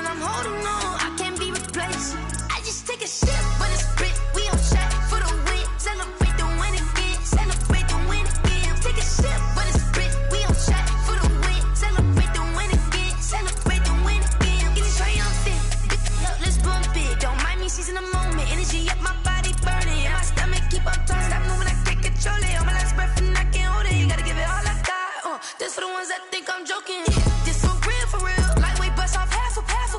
when I'm holding on, I can't be replaced. I just take a sip, but it's split. We on shot for the win. Celebrate the win again. Celebrate the win again. Take a sip, but it's split. We on shot for the win. Celebrate the win again. Celebrate the win again. Getting triumphant. Look, let's bump it. Don't mind me seizing the moment. Energy up, my body burning. And my stomach keep on turning. Stop moving, I can't control it. On my last breath and I can't hold it. You gotta give it all I got. This for the ones that think I'm joking. This for real, for real. Lightweight bust off half a half.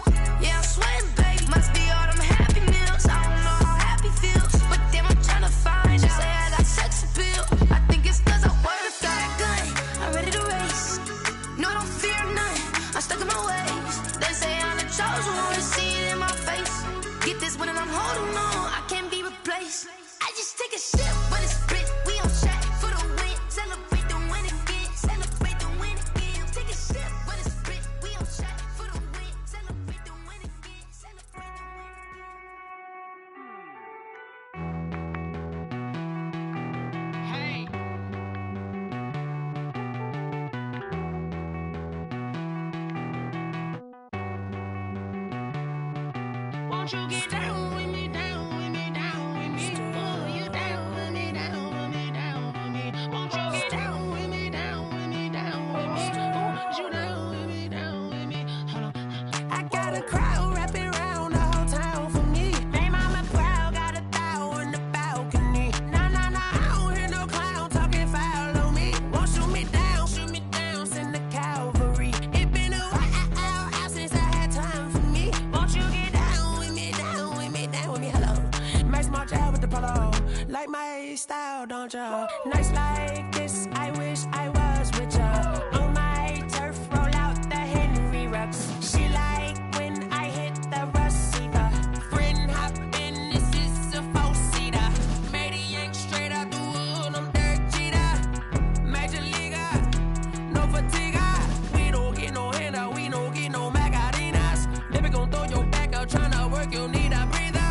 Yeah, I'm sweating, babe. Must be all them happy meals. I don't know how happy feels, but damn, I'm tryna find. Just say I got sex appeal. I think it's cause I work. Got a gun, I'm ready to race. No, I don't fear none. I'm stuck in my ways. They say I'm the chosen one. See it in my face. Get this when I'm holding on. I can't be replaced. I just take a sip, but it's split. We on chat for the win. Celebrate the win again. Celebrate the win again. Take a sip, but it's split. We on chat for the win. Celebrate the win again. Celebrate the win. Hey. Won't you get down with me, down with me, down with me? Oh, you down with me, down with me, down with me. Won't you get down with me, down with me, down with me? Oh, you down with me, down with me? Hold on. I got a crowd wrapping around the whole town for me. They mama proud, got a thou in the balcony. Nah, nah, nah, I don't hear no clown talking foul on me. Won't shoot me down, send the cavalry. It been a while since I had time for me. Won't you get down with me, down with me, down with me? Hello. Max March out with the polo. Like my style, don't ya? Nights like this, I wish I was with ya. On my turf, roll out the Henry Rux. She like when I hit the receiver. Friend hop in, this is a four-seater. Made a yank straight out the wood, I'm Derek Jeter. Major leaguer, no fatigue. We don't get no handout, we don't get no Macarinas. Baby gon' throw your back out, tryna work, you need a breather.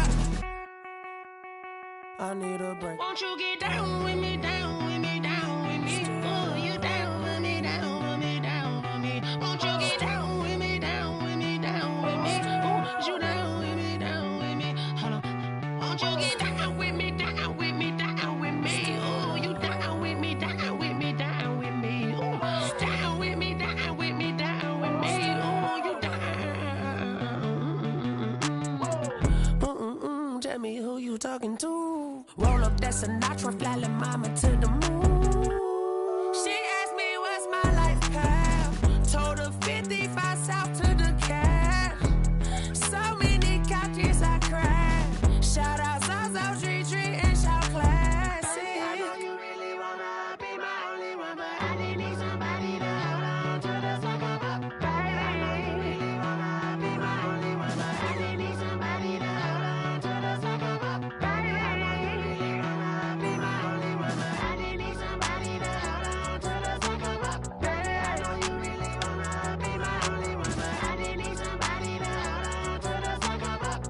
I need a break. Won't you get down with me, down with me, down with me? Oh, you down with me, down with me, down with me? Won't you get down with me, down with me, down with me? Oh, you down with me, down with me? Hold on. Won't you get down with me, down with me, down with me? Oh, you down with me, down with me, down with me? Oh, down with me, down with me, down with me? Oh, you down. Tell me who you talking to. Roll up that Sinatra, fly la mama to the moon. She asked me what's my life path. Told her 55 south to the cat. So many couches I cried. Shout out Zazo, Tree Tree, and shout classic. I know you really wanna be my only one, but I didn't need somebody to hold on to the sucker up. Baby, I know you really wanna be my only one, but I didn't need somebody to hold on to the sucker up. Baby, I know you really wanna be my only one, but I didn't need somebody to hold on to the sucker up. Baby, I know you really wanna be my only one, but I didn't need somebody to hold on to the sucker up.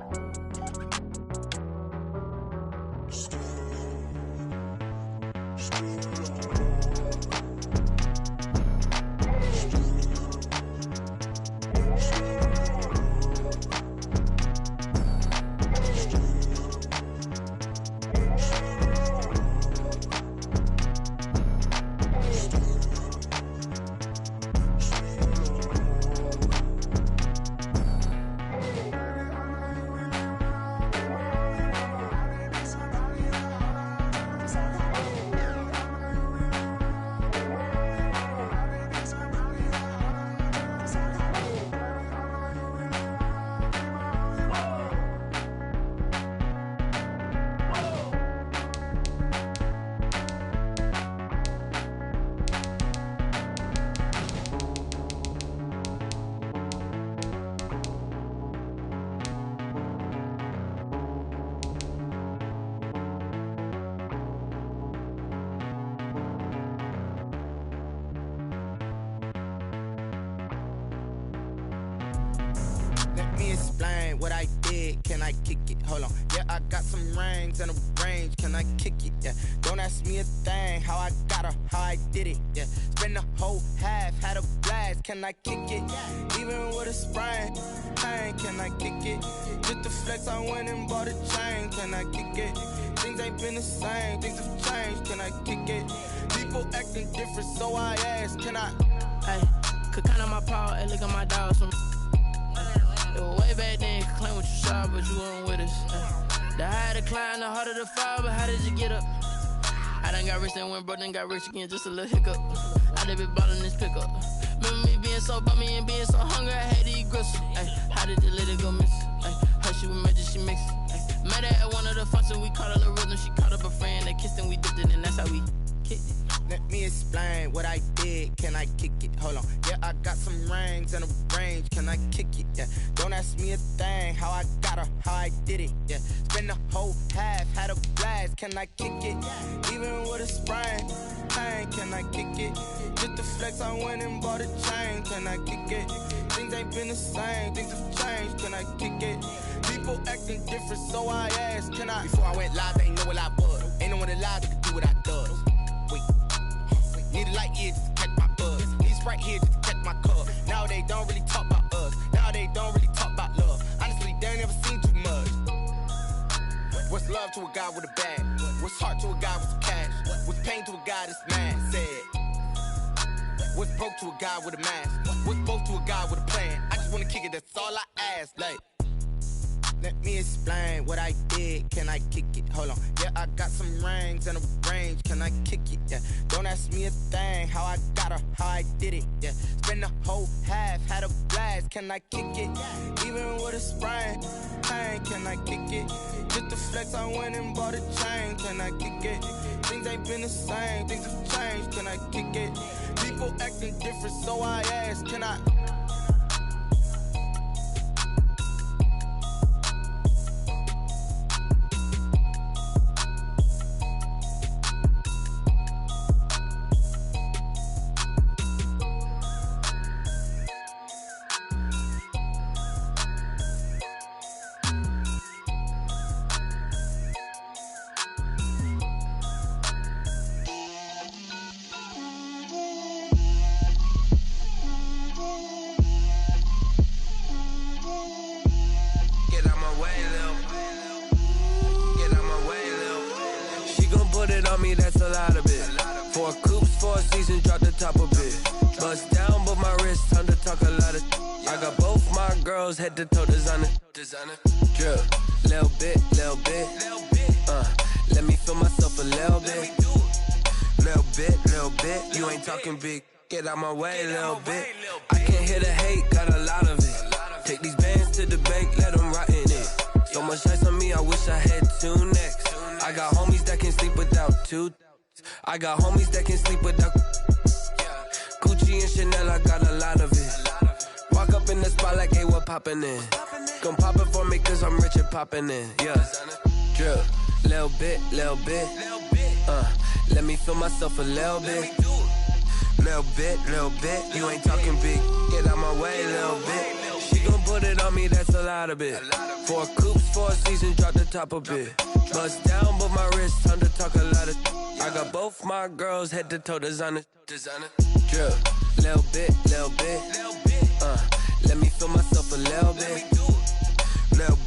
explain what I did. Can I kick it? Hold on. Yeah, I got some rings and a range. Can I kick it? Yeah. Don't ask me a thing. How I got her, how I did it. Yeah. Spend the whole half, had a blast. Can I kick it? Even with a sprain, I ain't I kick it? Just to flex, I went and bought a chain, can I kick it? Things ain't been the same, things have changed, can I kick it? People acting different, so I ask, can I? Hey, could count on my power, hey, look at my dogs from. It was way back then, could claim what you saw, but you weren't with us. The higher the climb, the harder the fall, but how did you get up? I done got rich, then went broke, then got rich again, just a little hiccup. I done been ballin' this pickup. Remember me being so bummy and being so hungry, I had to eat gristle. Ay, how did the lady go miss? Ay, her she was magic, she mixed. Ay, met her at one of the functions, we caught a little rhythm. She caught up a friend, they kissed and we dipped it, and that's how we kicked it. Let me explain what I did, can I kick it? Hold on, yeah, I got some rings and a range, can I kick it? Yeah, don't ask me a thing, how I got her, how I did it. Yeah, spend the whole half, had a blast, can I kick it? Even with a sprain, pain, can I kick it? Just to flex, I went and bought a chain, can I kick it? Things ain't been the same, things have changed, can I kick it? People acting different, so I asked, can I? Before I went live, they ain't know what I was. Ain't no one alive that could do what I does. Wait. Need a light year just to catch my buzz. Need Sprite here just to catch my cup. Now they don't really talk about us. Now they don't really talk about love. Honestly, they ain't never seen too much. What's love to a guy with a bag? What's heart to a guy with some cash? What's pain to a guy that's mad? Said. What's broke to a guy with a mask? What's both to a guy with a plan? I just wanna kick it, that's all I ask. Like, let me explain what I did, can I kick it? Hold on, yeah, I got some rings and a range, can I kick it? Yeah, don't ask me a thing, how I got her, how I did it. Yeah, spend the whole half, had a blast, can I kick it? Even with a sprain, pain, can I kick it? Just to flex, I went and bought a chain, can I kick it? Things ain't been the same, things have changed, can I kick it? People acting different, so I ask, can I? That's a lot of it. 4 coops, 4 seasons, drop the top a bit. Bust down, but my wrist, time to talk a lot of. I got both my girls head to toe designer. Drip, little bit. Let me feel myself a little bit. Little bit. You ain't talking big. Get out my way, little bit. I can't hear the hate, got a lot of it. Take these bands to the bank, let them rot in it. So much ice on me, I wish I had 2 necks. I got homies that can sleep without 2. I got homies that can sleep without Gucci and Chanel, I got a lot of it. Walk up in the spot like, hey, what poppin' in? Come pop it for me cause I'm rich and poppin' in. Yeah, drip, little bit. Let me feel myself a little bit. Little bit. You ain't talking big, get out my way, little bit. She gon' put it on me, that's a lot of it. 4 coops, 4 seasons, drop the top a bit. Bust down, but my wrist, time to talk a lot of. I got both my girls head to toe designer. Drip, little bit. Let me feel myself a little bit. Little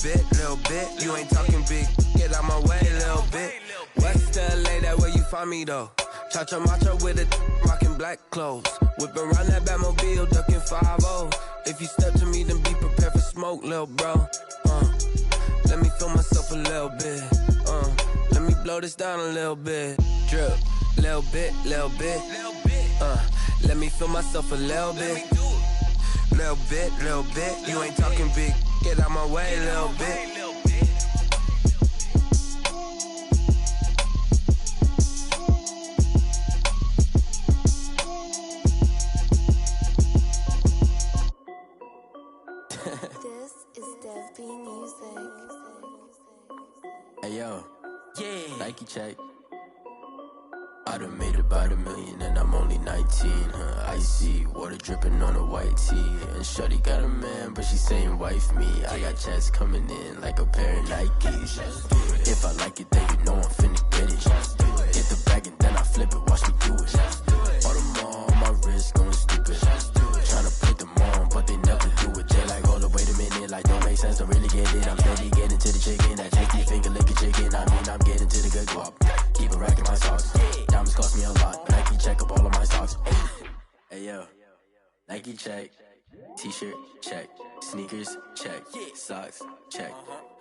bit. You ain't talking big, get out my way, little bit. West LA, that where you find me though. Cha-cha matcha with it, rockin' black clothes. Whip around that Batmobile, ducking 5-0. If you step to me, then be prepared for smoke, lil' bro. Let me feel myself a little bit. Let me blow this down a little bit. Drip, little bit. Let me feel myself a little bit. Little bit. You ain't talking big. Get out my way, little bit. This is Dev B Music. Hey yo, yeah. Nike check. I done made about $1 million and I'm only 19. Icy water dripping on a white tee. And shorty got a man, but she saying wife me. I got checks coming in like a pair of Nikes. If I like it, then you know I'm finna get it. Hit the bag and then I flip it, watch me do it. All them on my wrist going stupid. Tryna put them on, but they never do it. They like, hold up, wait a minute, like don't make make sense, don't really get it. I'm steady getting to the chicken. That tasty finger licking chicken. I mean, I'm getting to the good guap. Keep a rack in my socks. Diamonds cost me a lot. Nike check up all of my stocks. Hey yo, Nike check. T-shirt check. Sneakers check. Socks check.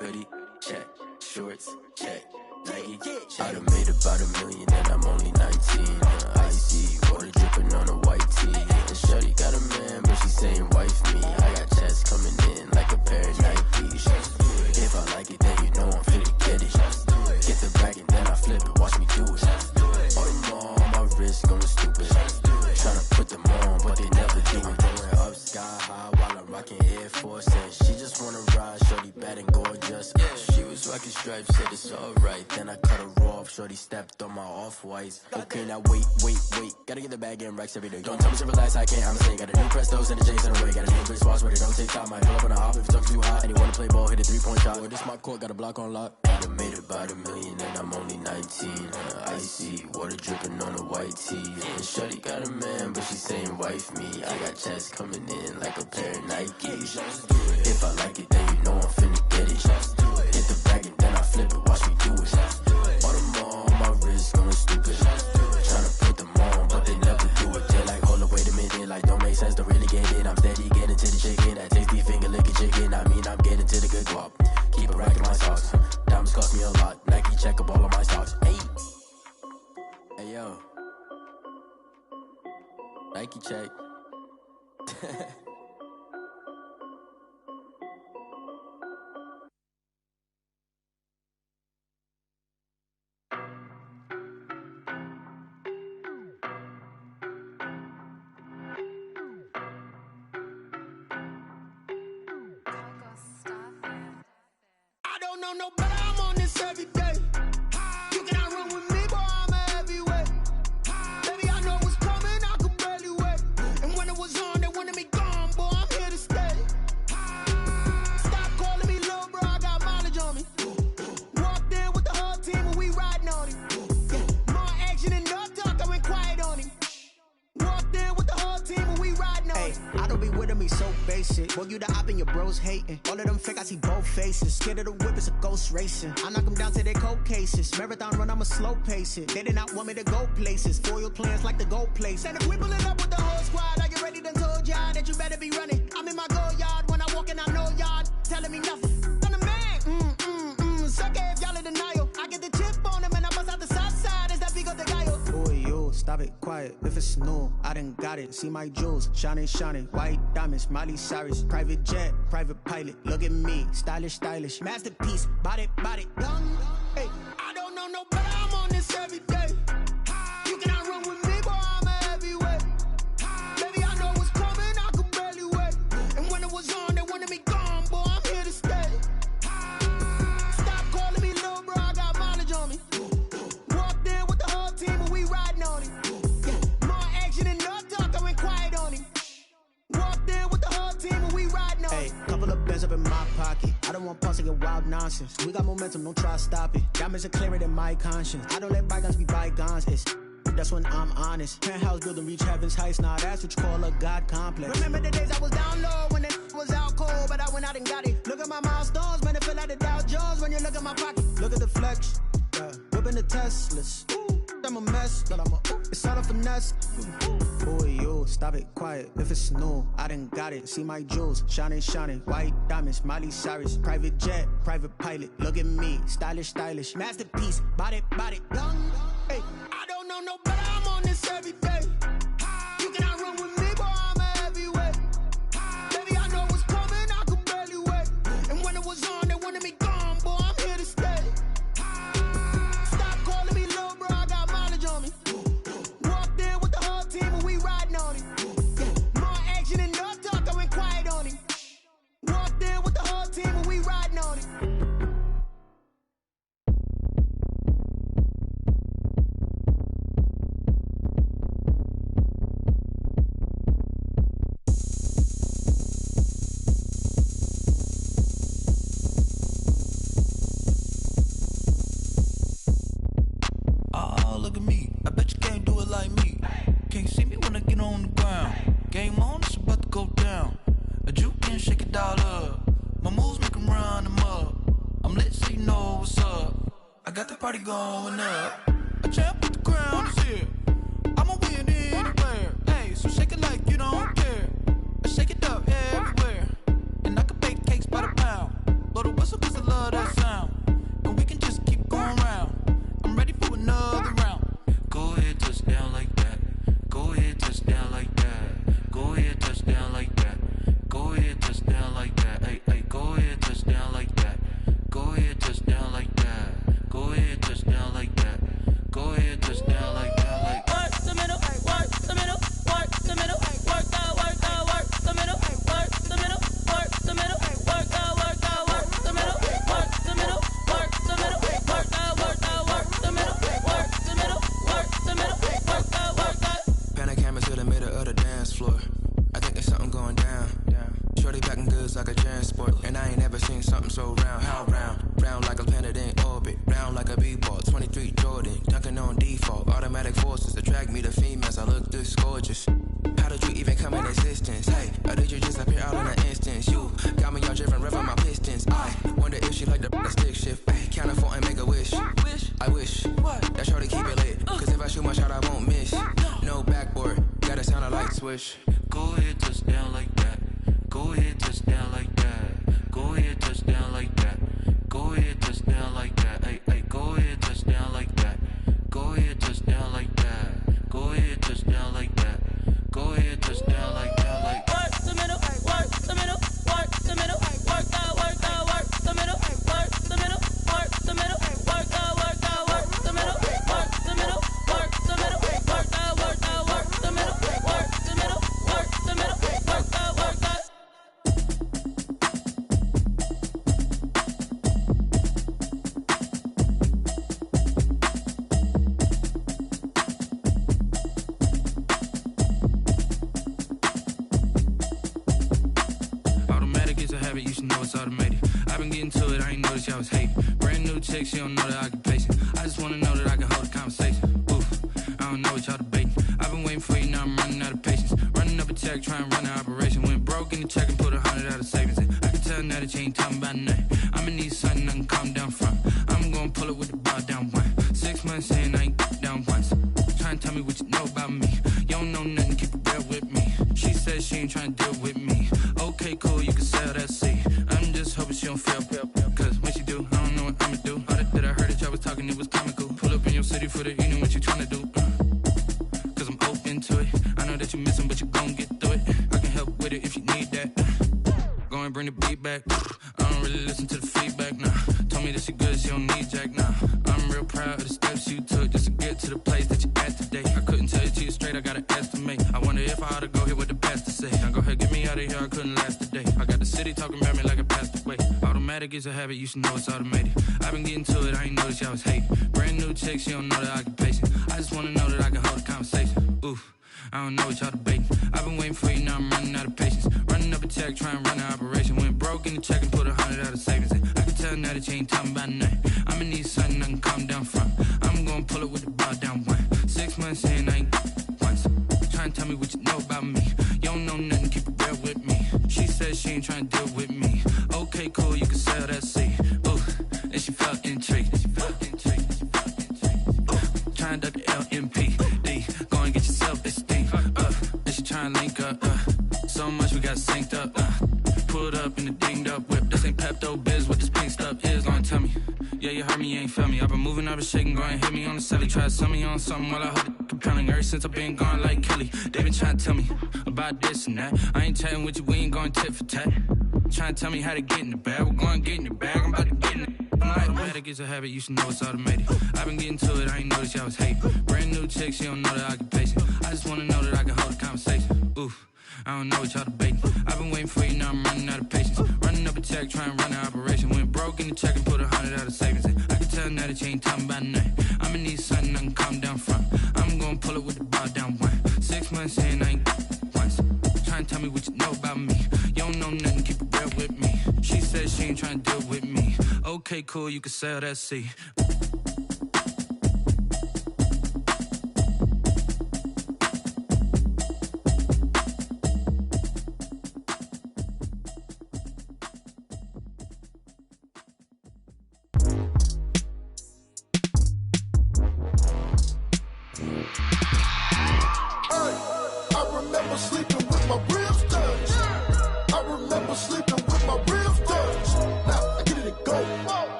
Hoodie check. Shorts check. Nike check. I done made about $1 million and I'm only 19. Icy water dripping on a white tee. And shorty got a man, but she saying wife me. I got checks coming in like a pair of Nikes. If I like it, then you know I'm finna get it. Get the bag and then I flip it. Watch me do it. All them on my wrist going stupid. Tryna put them on, but they never do it. Going up sky high while I'm rocking Air Force. And she just wanna ride, shorty bad and gorgeous. She was rocking stripes, said it's alright. Then I cut her off, shorty stepped on my off-whites. Okay, now wait. Gotta get the bag and racks every day. Don't tell me to relax, I can't, I'm saying. Got a new Prestos and a J's in the way. Got a new bitch spots where they don't take time. Might pull up on a hop if it's too hot. And you wanna play ball, hit a 3-point shot. With this my court, got a block on lock. I done made about $1 million and I'm only 19. Icy, water dripping on a white tee. And shorty got a man, but she saying wife me. I got checks coming in like a pair of Nikes. If I like it, then you know I'm finna get it. Hit the bag and then I flip it, watch me do it. All them on my wrist going stupid. Tryna put them on, but they never do it. They're like, hold up, wait a minute, like don't make sense, don't really get it. I'm steady getting to the chicken, that tasty finger licking chicken. I mean, I'm getting to the good guap. Keep a rack in my socks. Diamonds cost me a lot. Nike check up all of my stocks. Hey yo, Nike check. I don't know no better, I'm on this every day. You cannot run with me, boy, I'm a heavyweight. Baby, I know what's coming, I could barely wait. And when it was on, they wanted me gone, boy, I'm here to stay. Stop calling me little bro, I got mileage on me. Walked in with the whole team and we riding on him. More action and no talk, I went quiet on him. Walked in with the whole team and we riding on him. I don't be with him, he's so basic. Boy, you the op and your bros hating. All of them fake, I see both faces. Scared of the whip, it's a ghost racing. I knock them down to their cold cases. Marathon run, I'ma slow pace it. They did not want me to go places. Foil plans like the gold place. And if we pulling up with the whole squad, I get ready to told y'all that you better be running. I'm in my go yard when I walk in, I know y'all telling me nothing. I'm the man, sucker if y'all in denial. I get the chip on them and I bust out the south side. Is that big of the guy? Boy, yo, stop it, quiet. If it's new, I done got it. See my jewels, shining, white diamonds, Miley Cyrus, private jet, private pilot. Look at me, stylish, masterpiece, body, young. Hey, I don't know no better, I'm on this every day. You cannot run with me, boy, I'm a heavyweight. Baby, I know what's coming, I could barely wait. And when it was on, they wanted me gone, boy, I'm here to stay. Stop calling me little bro, I got mileage on me. Walked in with the whole team and we riding on him. More action and no talk, I went quiet on him. Walked in with the whole team and we riding on him. hey, couple of bands up in my pocket. I don't want pause to get wild nonsense. We got momentum, don't try to stop it. Diamonds are clearer than my conscience. I don't let bygones be bygones. That's when I'm honest. Penthouse building reach heaven's heights. Now that's what you call a God complex. Remember the days I was down low when it was out cold, but I went out and got it. Look at my milestones, man, it feel like the Dow Jones when you look at my pocket. Look at the flex, whipping the Teslas. I'm a mess, but it's all a finesse. Boy, yo, stop it, quiet. If it's new, I done got it. See my jewels, shining, white diamonds, Miley Cyrus, private jet, private pilot. Look at me, stylish, masterpiece, body, young. Hey, I don't know no better, I'm on this every day. You cannot run with me, boy, I'm a heavyweight. Baby, I know what's coming, I could barely wait. And when it was on, they wanted me gone, boy, I'm here to stay. Stop calling me little bro, I got mileage on me. Walked in with the whole team and we riding on him. More action and no talk, I went quiet on him. Walked in with the whole team and we riding on him. got the party going up. A champ with the crown is here. I'ma win anywhere. Hey, so shake it like you don't care. I shake it up everywhere. And I can bake cakes by the pound. Blow the whistle cause I love that sound. And we can just keep going round. I'm ready for another round. Go ahead, touch down like that. Go ahead, touch down like that. Go ahead, touch down like that. Go ahead, touch down like that. Hey, hey, go ahead, touch down like that. Go ahead, touch down like that. Go ahead, touch down like that. Go ahead, touch down like that. Like work the middle, work the middle, work the middle, work out, work out, work the middle, work the middle, work the middle, work out, work out, work the middle, work the middle, work the middle, work out, work out, work the middle, work the middle, work the middle, work out, work out. Pan the camera to the middle of the dance floor. I think there's something going down. Shorty packing goods like a transport, and I ain't never seen something so round. How round? Round like a planet in orbit, round like a b-ball. 23 Jordan, dunking on default. Automatic forces attract me to females. I look this gorgeous. How did you even come in existence? Hey, or did you just appear out in an instance? You got me all driven, revving my pistons. I wonder if she like the stick shift. Ay, count a 4 and make a wish. I wish that shorty keep it lit. Cause if I shoot my shot, I won't miss. No backboard, gotta sound a light switch. go ahead, touch down like that. Go ahead, touch down like that. Go ahead, touch down like that. Go ahead, touch down like that. Hey, hey, go ahead, touch down like that. Go ahead, touch down like that. Go ahead, touch down like that. Go ahead, touch down like that. Like work the middle, work the middle, work the middle, work out, work out, work the middle, work the middle, work the middle, work out, work out, work the middle, work the middle, work the middle, work out, work out, work the middle, work the middle, work the middle, work out, work out. You should know it's automated. I've been getting to it, I ain't noticed y'all was hating. Brand new chick, she don't know the occupation. I just wanna know that I can hold a conversation. Oof, I don't know what y'all debating. I've been waiting for you, now I'm running out of patience. Running up a check, trying to run an operation. Went broke in the check and put 100 out of savings in. I can tell now that you ain't talking about nothing. I'ma need something I can calm down from. I'm gonna pull it with the bar down one. 6 months in, I ain't down once. Trying to tell me what you know about me. You don't know nothing, keep it real with me. She says she ain't trying to deal with me. Okay, cool, you can sell that seat. I'm just hoping she don't feel. Cause when she do, I don't know what I'ma do. All that I heard that y'all was talking, it was comical. Pull up in your city for the evening, what you tryna do? Cause I'm open to it. I know that you missing, but you gon' get through it. I can help with it if you need that. Go and bring the beat back. I don't really listen to the feedback, nah. Told me that she good, she don't need jack, nah. I'm real proud of the steps you took just to get to the place that you at today. I couldn't tell you to you straight, I gotta estimate. I wonder if I ought to go here with the best to say. Now go ahead, get me out of here, I couldn't last a day. I got the city talking about me like I passed away. Automatic is a habit, you should know it's automated. I've been getting to it, I ain't noticed y'all was hating. Brand new chick, she don't know the occupation. I just wanna know that I can hold a conversation. Oof, I don't know what y'all debating. I've been waiting for you, now I'm running out of patience. Running up a check, trying to run an operation. Went broke in the check and put 100 out of savings in. I can tell now that you ain't talking about nothing. I'ma need something I can calm down from. I'm gonna pull it with the bar down one. 6 months in, I ain't once. Trying to tell me what you know about me. You don't know nothing, keep it real with me. She says she ain't trying to deal with me. Okay, cool, you can sell that seat. Ooh, and she felt intrigued. Trying to duck the LMPD. Go and get your self-esteem up. And she trying to link up. So much we got synced up. Pulled up in the dinged up whip. This ain't Pepto-Biz, what this pink stuff is. Gonna tell me. Yeah, you heard me, you ain't felt me. I've been moving, I've been shaking, go and hit me on the celly. Try to sell me on something while I hold it compelling. Ever since I've been gone like Kelly. They been trying to tell me about this and that. I ain't chatting with you, we ain't going tit for tat. Trying to tell me how to get in the bag. We're going to get in the bag, I'm about to get in it. Automatic is a habit, you should know it's automated. I've been getting to it, I ain't noticed y'all was hating. Brand new chick, she don't know the occupation. I just wanna know that I can hold a conversation. Oof, I don't know what y'all debating. I've been waiting for you, now I'm running out of patience. Running up a check, trying to run an operation. Went broke in the check and put 100 out of savings in. I can tell now that you ain't talking about nothing. I'ma need something I can calm down from. I'm gonna pull it with the bar down one. 6 months in, I ain't once. Trying to tell me what you know about me. You don't know nothing, keep it real with me. She says she ain't trying to deal with me. Okay, cool, you can sell that seat.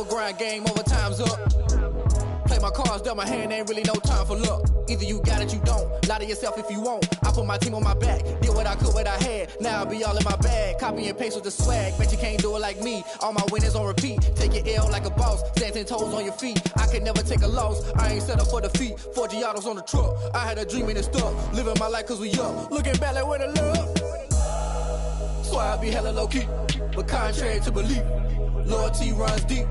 grind game, overtime's up. Play my cards, dealt my hand, ain't really no time for luck. Either you got it, you don't. Lie to yourself if you won't. I put my team on my back, did what I could, what I had. Now I'll be all in my bag, copy and paste with the swag. Bet you can't do it like me, all my winners on repeat. Take your L like a boss, stand 10 toes on your feet. I can never take a loss, I ain't set up for defeat. 4 Giottos on the truck, I had a dream and it stuck. Living my life cause we up, looking back like where the love. Swear I be hella low key, but contrary to belief, loyalty runs deep.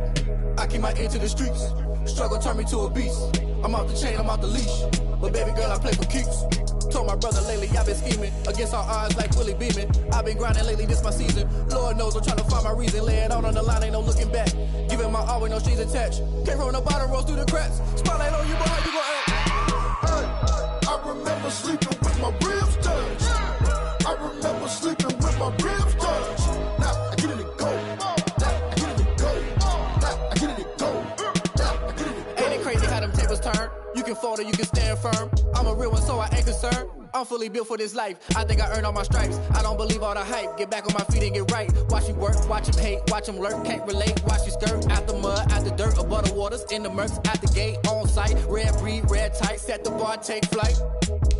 I keep my ear to the streets. Struggle turned me to a beast. I'm off the chain, I'm off the leash. But baby girl, I play for keeps. Told my brother lately, I've been scheming against all odds like Willie Beeman. I've been grinding lately, this my season. Lord knows I'm trying to find my reason. Lay it out on the line, ain't no looking back. Giving my all with no strings attached. Can't roll no bottom, rolls through the cracks. Spotlight on you, but how you gon' act? I remember sleeping with my ribs touched. I remember sleeping with my ribs touched. Now I get it to go. Now I get it to go. Now I get it to go. Ain't it crazy how them tables turn? You can fold or you can stand firm. I'm a real one, so I ain't concerned. I'm fully built for this life. I think I earned all my stripes. I don't believe all the hype. Get back on my feet and get right. Watch you work, watch him hate, watch him lurk. Can't relate, watch you skirt. Out the mud, out the dirt, above the waters, in the murks, out the gate, on site. Red breed, red tight, set the bar, take flight.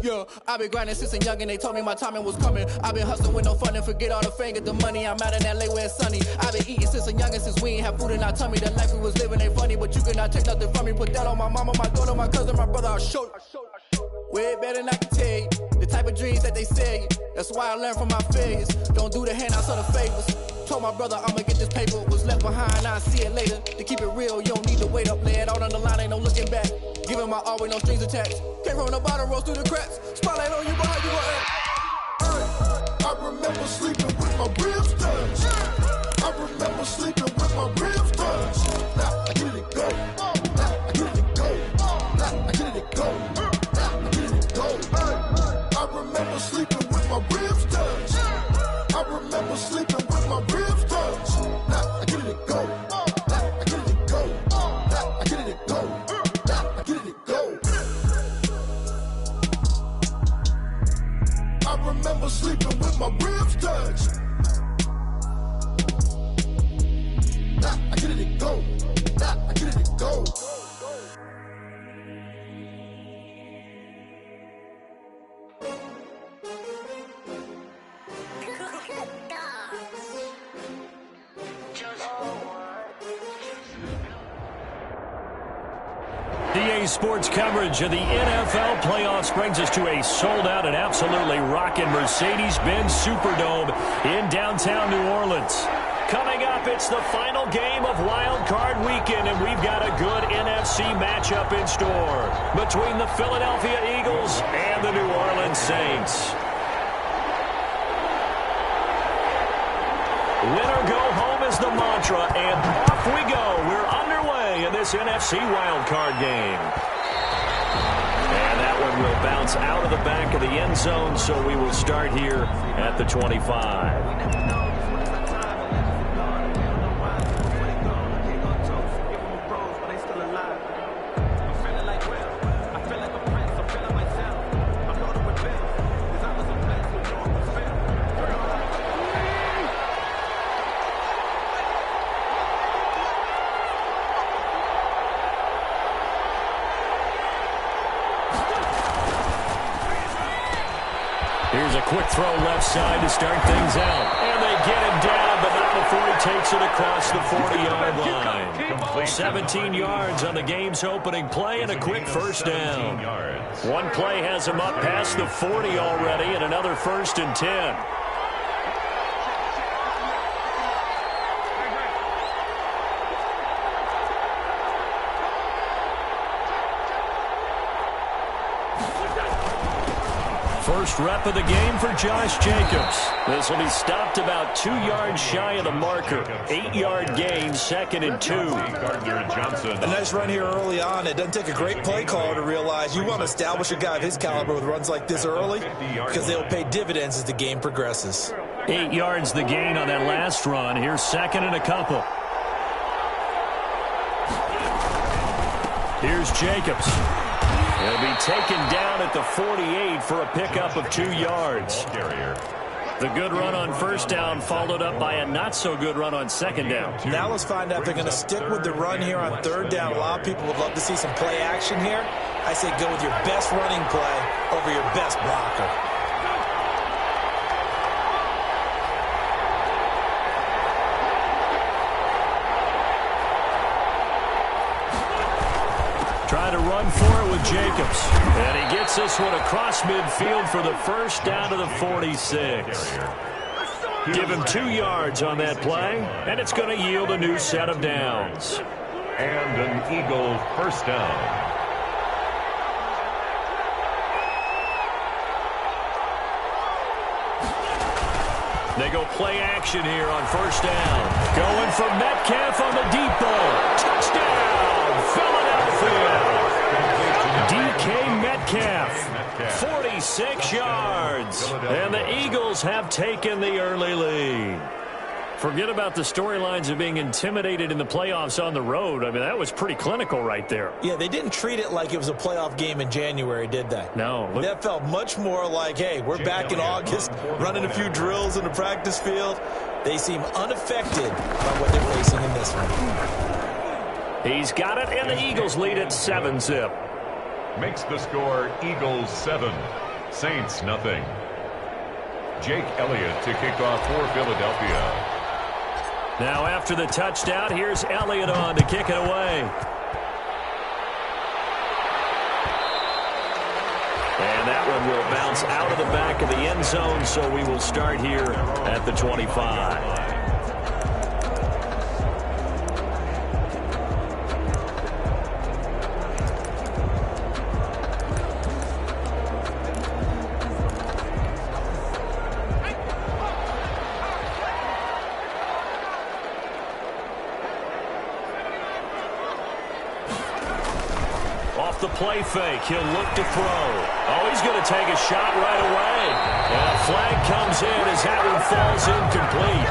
Yeah, I've been grinding since a young and they told me my timing was coming. I've been hustling with no fun and forget all the fame, get the money. I'm out in LA where it's sunny. I've been eating since a young and since we ain't have food in our tummy. The life we was living ain't funny, but you cannot take nothing from me. Put that on my mama, my daughter, my cousin, my brother, I'll show you. Way better than I can tell you. The type of dreams that they sell you. That's why I learned from my failures. Don't do the handouts or the favors. Told my brother I'ma get this paper. Was left behind, I'll see it later. To keep it real, you don't need to wait up. Lay it out on the line, ain't no looking back. Giving my all with no strings attached. Can't roll no bottom, rolls through the cracks. Spotlight on you, but how you gon' act? I remember sleeping with my ribs touched. I remember sleeping with my ribs touched. Now I get it to go. Now I get it to go. Now I get it to go. I remember sleeping with my ribs touched. I remember sleeping with my ribs touched. Now I get it to go. Now I get it to go. Now I get it to go. Now I get it to go. I remember sleeping with my ribs touched. Now I get it to go. Now I get it to go. DA Sports coverage of the NFL playoffs brings us to a sold-out and absolutely rocking Mercedes-Benz Superdome in downtown New Orleans. Coming up, it's the final game of Wild Card Weekend, and we've got a good NFC matchup in store between the Philadelphia Eagles and the New Orleans Saints. Win or go home is the mantra, and off we go. We're underway in this NFC wildcard game. And that one will bounce out of the back of the end zone, so we will start here at the 25. Here's a quick throw left side to start things out. And they get him down, but not before he takes it across the 40-yard line. 17 yards on the game's opening play and a quick first down. One play has him up past the 40 already and another 1st and 10. First rep of the game for Josh Jacobs. This will be stopped about 2 yards shy of the marker. 8-yard gain, 2nd and 2. A nice run here early on. It doesn't take a great play caller to realize you want to establish a guy of his caliber with runs like this early because they'll pay dividends as the game progresses. 8 yards the gain on that last run. Here's 2nd and a couple. Here's Jacobs. He'll be taken down at the 48 for a pickup of 2 yards. The good run on first down followed up by a not-so-good run on second down. Now let's find out if they're going to stick with the run here on third down. A lot of people would love to see some play action here. I say go with your best running play over your best blocker. Trying to run for it with Jacobs. And he gets this one across midfield for the first down to the 46. Give him 2 yards on that play, and it's going to yield a new set of downs. And an Eagle first down. They go play action here on first down. Going for Metcalf on the deep ball. Touchdown, Philadelphia. DK Metcalf, 46 yards. And the Eagles have taken the early lead. Forget about the storylines of being intimidated in the playoffs on the road. I mean, that was pretty clinical right there. Yeah, they didn't treat it like it was a playoff game in January, did they? No. That felt much more like, hey, we're back in August, running a few drills in the practice field. They seem unaffected by what they're facing in this one. He's got it, and the Eagles lead at 7-zip. Makes the score Eagles 7, Saints nothing. Jake Elliott to kick off for Philadelphia. Now after the touchdown, here's Elliott on to kick it away. And that one will bounce out of the back of the end zone, so we will start here at the 25. The play fake. He'll look to throw. Oh, he's going to take a shot right away. And a flag comes in as that one falls incomplete.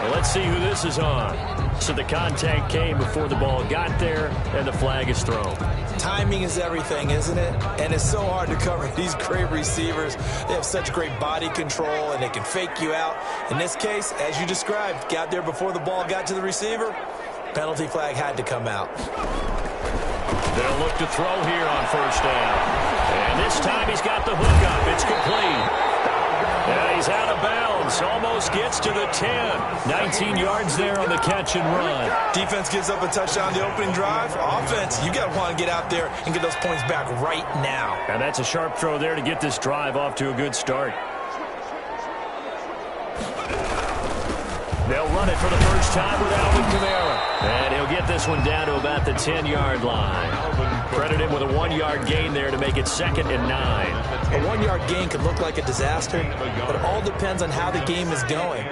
Well, let's see who this is on. So the contact came before the ball got there, and the flag is thrown. Timing is everything, isn't it? And it's so hard to cover these great receivers. They have such great body control, and they can fake you out. In this case, as you described, got there before the ball got to the receiver. Penalty flag had to come out. They'll look to throw here on first down. And this time he's got the hook up. It's complete. Yeah, he's out of bounds. Almost gets to the 10. 19 yards there on the catch and run. Defense gives up a touchdown the opening drive. Offense, you got to want to get out there and get those points back right now. And that's a sharp throw there to get this drive off to a good start. They'll run it for the first time with Alvin Kamara. And he'll get this one down to about the 10-yard line. Credit him with a 1-yard gain there to make it 2nd and 9. A 1-yard gain could look like a disaster, but it all depends on how the game is going.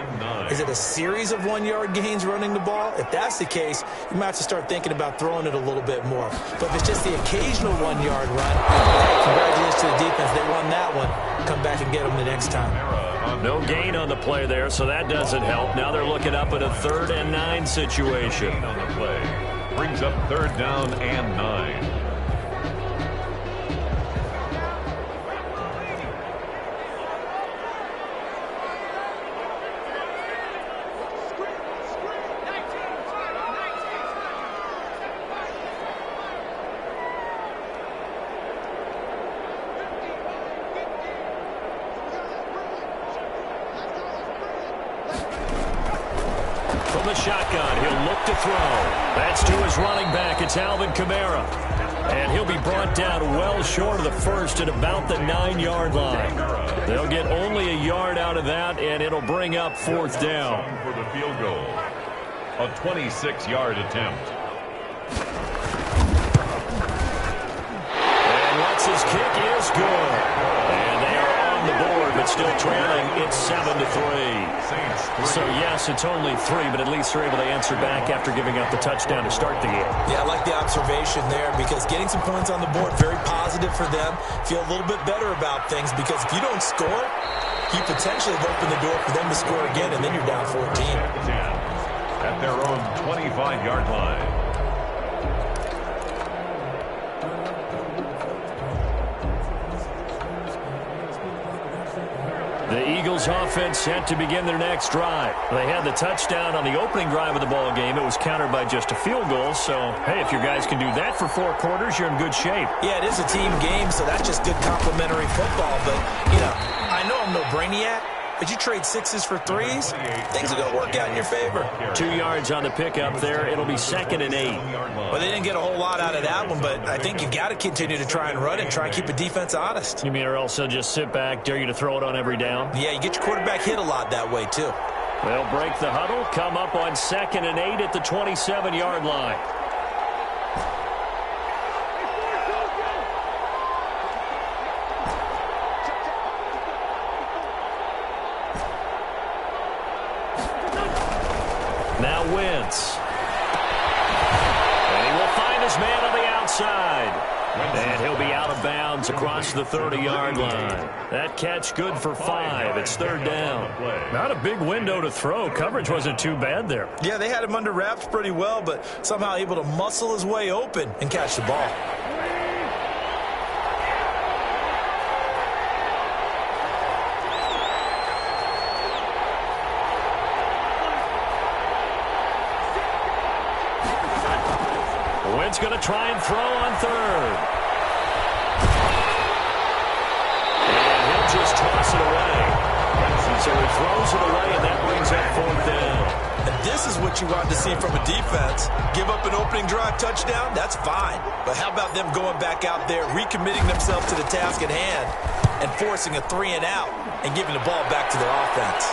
Is it a series of 1-yard gains running the ball? If that's the case, you might have to start thinking about throwing it a little bit more. But if it's just the occasional 1-yard run, hey, congratulations to the defense. They won that one. Come back and get them the next time. No gain on the play there, so that doesn't help. Now they're looking up at a 3rd and 9 situation. On the play brings up 3rd down and 9. The shotgun, he'll look to throw. That's to his running back. It's Alvin Kamara. And he'll be brought down well short of the first at about the 9-yard line. They'll get only a yard out of that, and it'll bring up 4th down. For the field goal, a 26-yard attempt. And Lutz's kick is good. And they are on the board, but still trailing. It's 7-3. So, yes, it's only 3, but at least they're able to answer back after giving up the touchdown to start the game. Yeah, I like the observation there because getting some points on the board, very positive for them. Feel a little bit better about things because if you don't score, you potentially have opened the door for them to score again, and then you're down 14. At their own 25-yard line. The Eagles offense set to begin their next drive. They had the touchdown on the opening drive of the ball game. It was countered by just a field goal. So, hey, if your guys can do that for 4 quarters, you're in good shape. Yeah, it is a team game, so that's just good complimentary football. But, you know, I know I'm no brainiac, but you trade 6s for 3s, things are going to work out in your favor. 2 yards on the pickup there. It'll be 2nd and 8. Well, they didn't get a whole lot out of that one, but I think you've got to continue to try and run and try and keep the defense honest. You mean or else they'll just sit back, dare you to throw it on every down? Yeah, you get your quarterback hit a lot that way, too. They'll break the huddle, come up on 2nd and 8 at the 27-yard line. Now Wentz. And he will find his man on the outside. And he'll be out of bounds across the 30-yard line. That catch good for 5. It's 3rd down. Not a big window to throw. Coverage wasn't too bad there. Yeah, they had him under wraps pretty well, but somehow able to muscle his way open and catch the ball. Wentz going to try and throw on 3rd. And he'll just toss it away. So he throws it away, and that brings up 4th down. And this is what you want to see from a defense. Give up an opening drive touchdown, that's fine. But how about them going back out there, recommitting themselves to the task at hand, and forcing a 3 and out, and giving the ball back to their offense.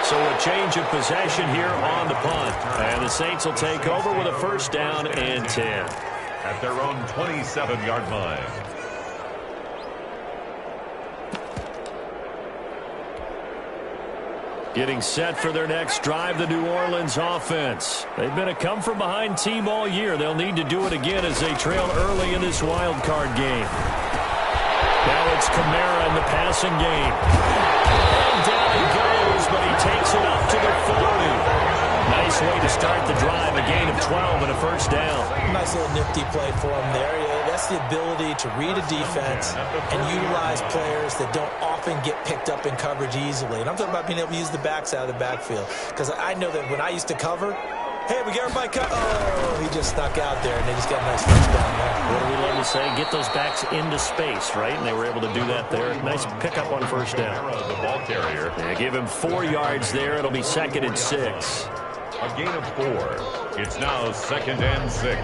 So a change of possession here on the punt. And the Saints will take over with a 1st down and 10. At their own 27-yard line. Getting set for their next drive, the New Orleans offense. They've been a come-from-behind team all year. They'll need to do it again as they trail early in this wild card game. Now it's Kamara in the passing game. And down he goes, but he takes it up to the 40. Nice way to start the drive, a gain of 12 and a 1st down. Nice little nifty play for him there. Yeah, that's the ability to read a defense and utilize players that don't often get picked up in coverage easily. And I'm talking about being able to use the backs out of the backfield. Because I know that when I used to cover, hey, we got everybody cut. Oh, he just snuck out there, and they just got a nice touchdown there. What do we love to say? Get those backs into space, right? And they were able to do that there. Nice pickup on 1st down. The ball carrier. They give him 4 yards there. It'll be 2nd and 6. A gain of 4. It's now 2nd and 6.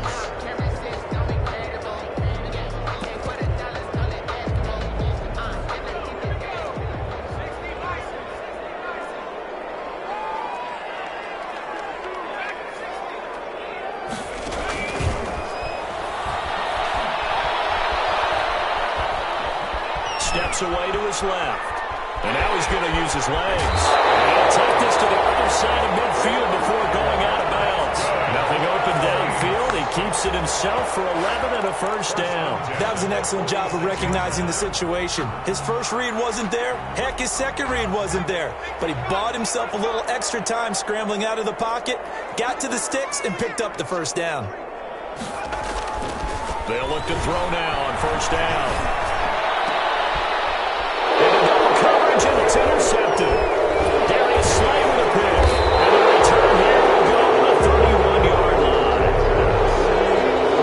Steps away to his left. And now he's going to use his legs. And he'll take this to the other side of midfield before going out of bounds. Nothing open downfield. He keeps it himself for 11 and a 1st down. That was an excellent job of recognizing the situation. His first read wasn't there. Heck, his second read wasn't there. But he bought himself a little extra time scrambling out of the pocket, got to the sticks, and picked up the 1st down. They'll look to throw now on 1st down. And it's intercepted. Darius Slay with a pick. And the return here will go to the 31-yard line.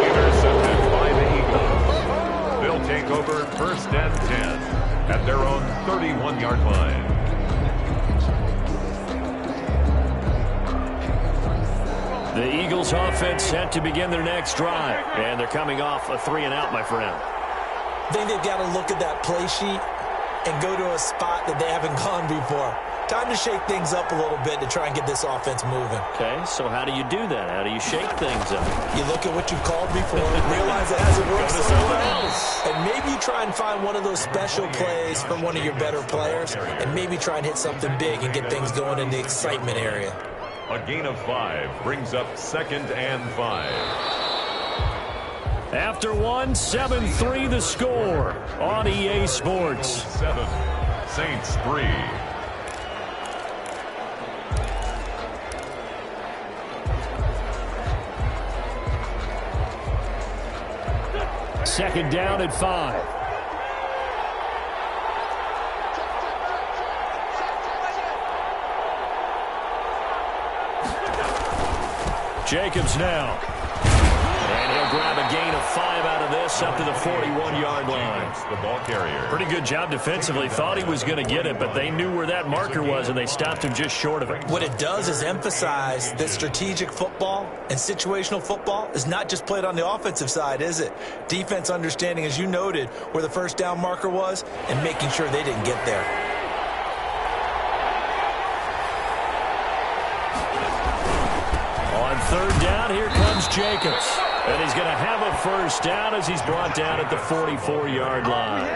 Intercepted by the Eagles. They'll take over 1st and 10 at their own 31-yard line. The Eagles offense set to begin their next drive. And they're coming off a 3 and out, my friend. I think they've got to look at that play sheet and go to a spot that they haven't gone before. Time to shake things up a little bit to try and get this offense moving. Okay, so how do you do that? How do you shake things up? You look at what you've called before, realize it hasn't worked so well, and maybe you try and find one of those special plays from one of your better players, and maybe try and hit something big and get things going in the excitement area. A gain of 5 brings up 2nd and 5. After 1, 7-3 the score on EA Sports. 7, Saints 3. Second down at 5. Jacobs now. And he'll grab a gain of 5 out of this up to the 41-yard line. The ball carrier. Pretty good job defensively. Thought he was going to get it, but they knew where that marker was, and they stopped him just short of it. What it does is emphasize that strategic football and situational football is not just played on the offensive side, is it? Defense understanding, as you noted, where the first down marker was and making sure they didn't get there. On third down, here comes Jacobs. And he's going to have a first down as he's brought down at the 44-yard line.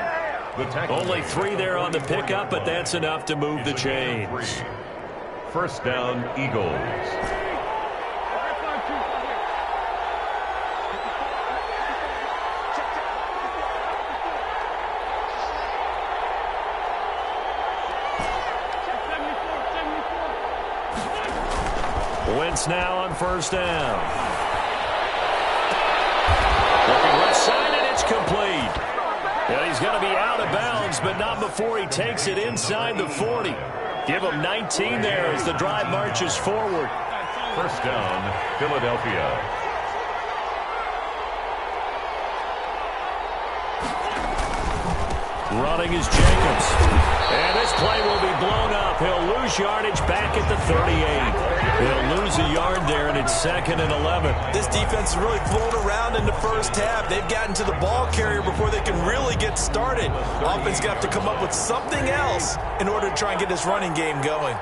Only 3 there on the pickup, but that's enough to move the chains. First down, Eagles. Wentz now on first down. Looking left side, and it's complete. And he's going to be out of bounds, but not before he takes it inside the 40. Give him 19 there as the drive marches forward. First down, Philadelphia. Running is Jacobs. And this play will be blown up. He'll lose yardage back at the 38. He'll lose a yard there, and it's 2nd and 11. This defense is really flown around in the first half. They've gotten to the ball carrier before they can really get started. Offense got to come up with something else in order to try and get this running game going.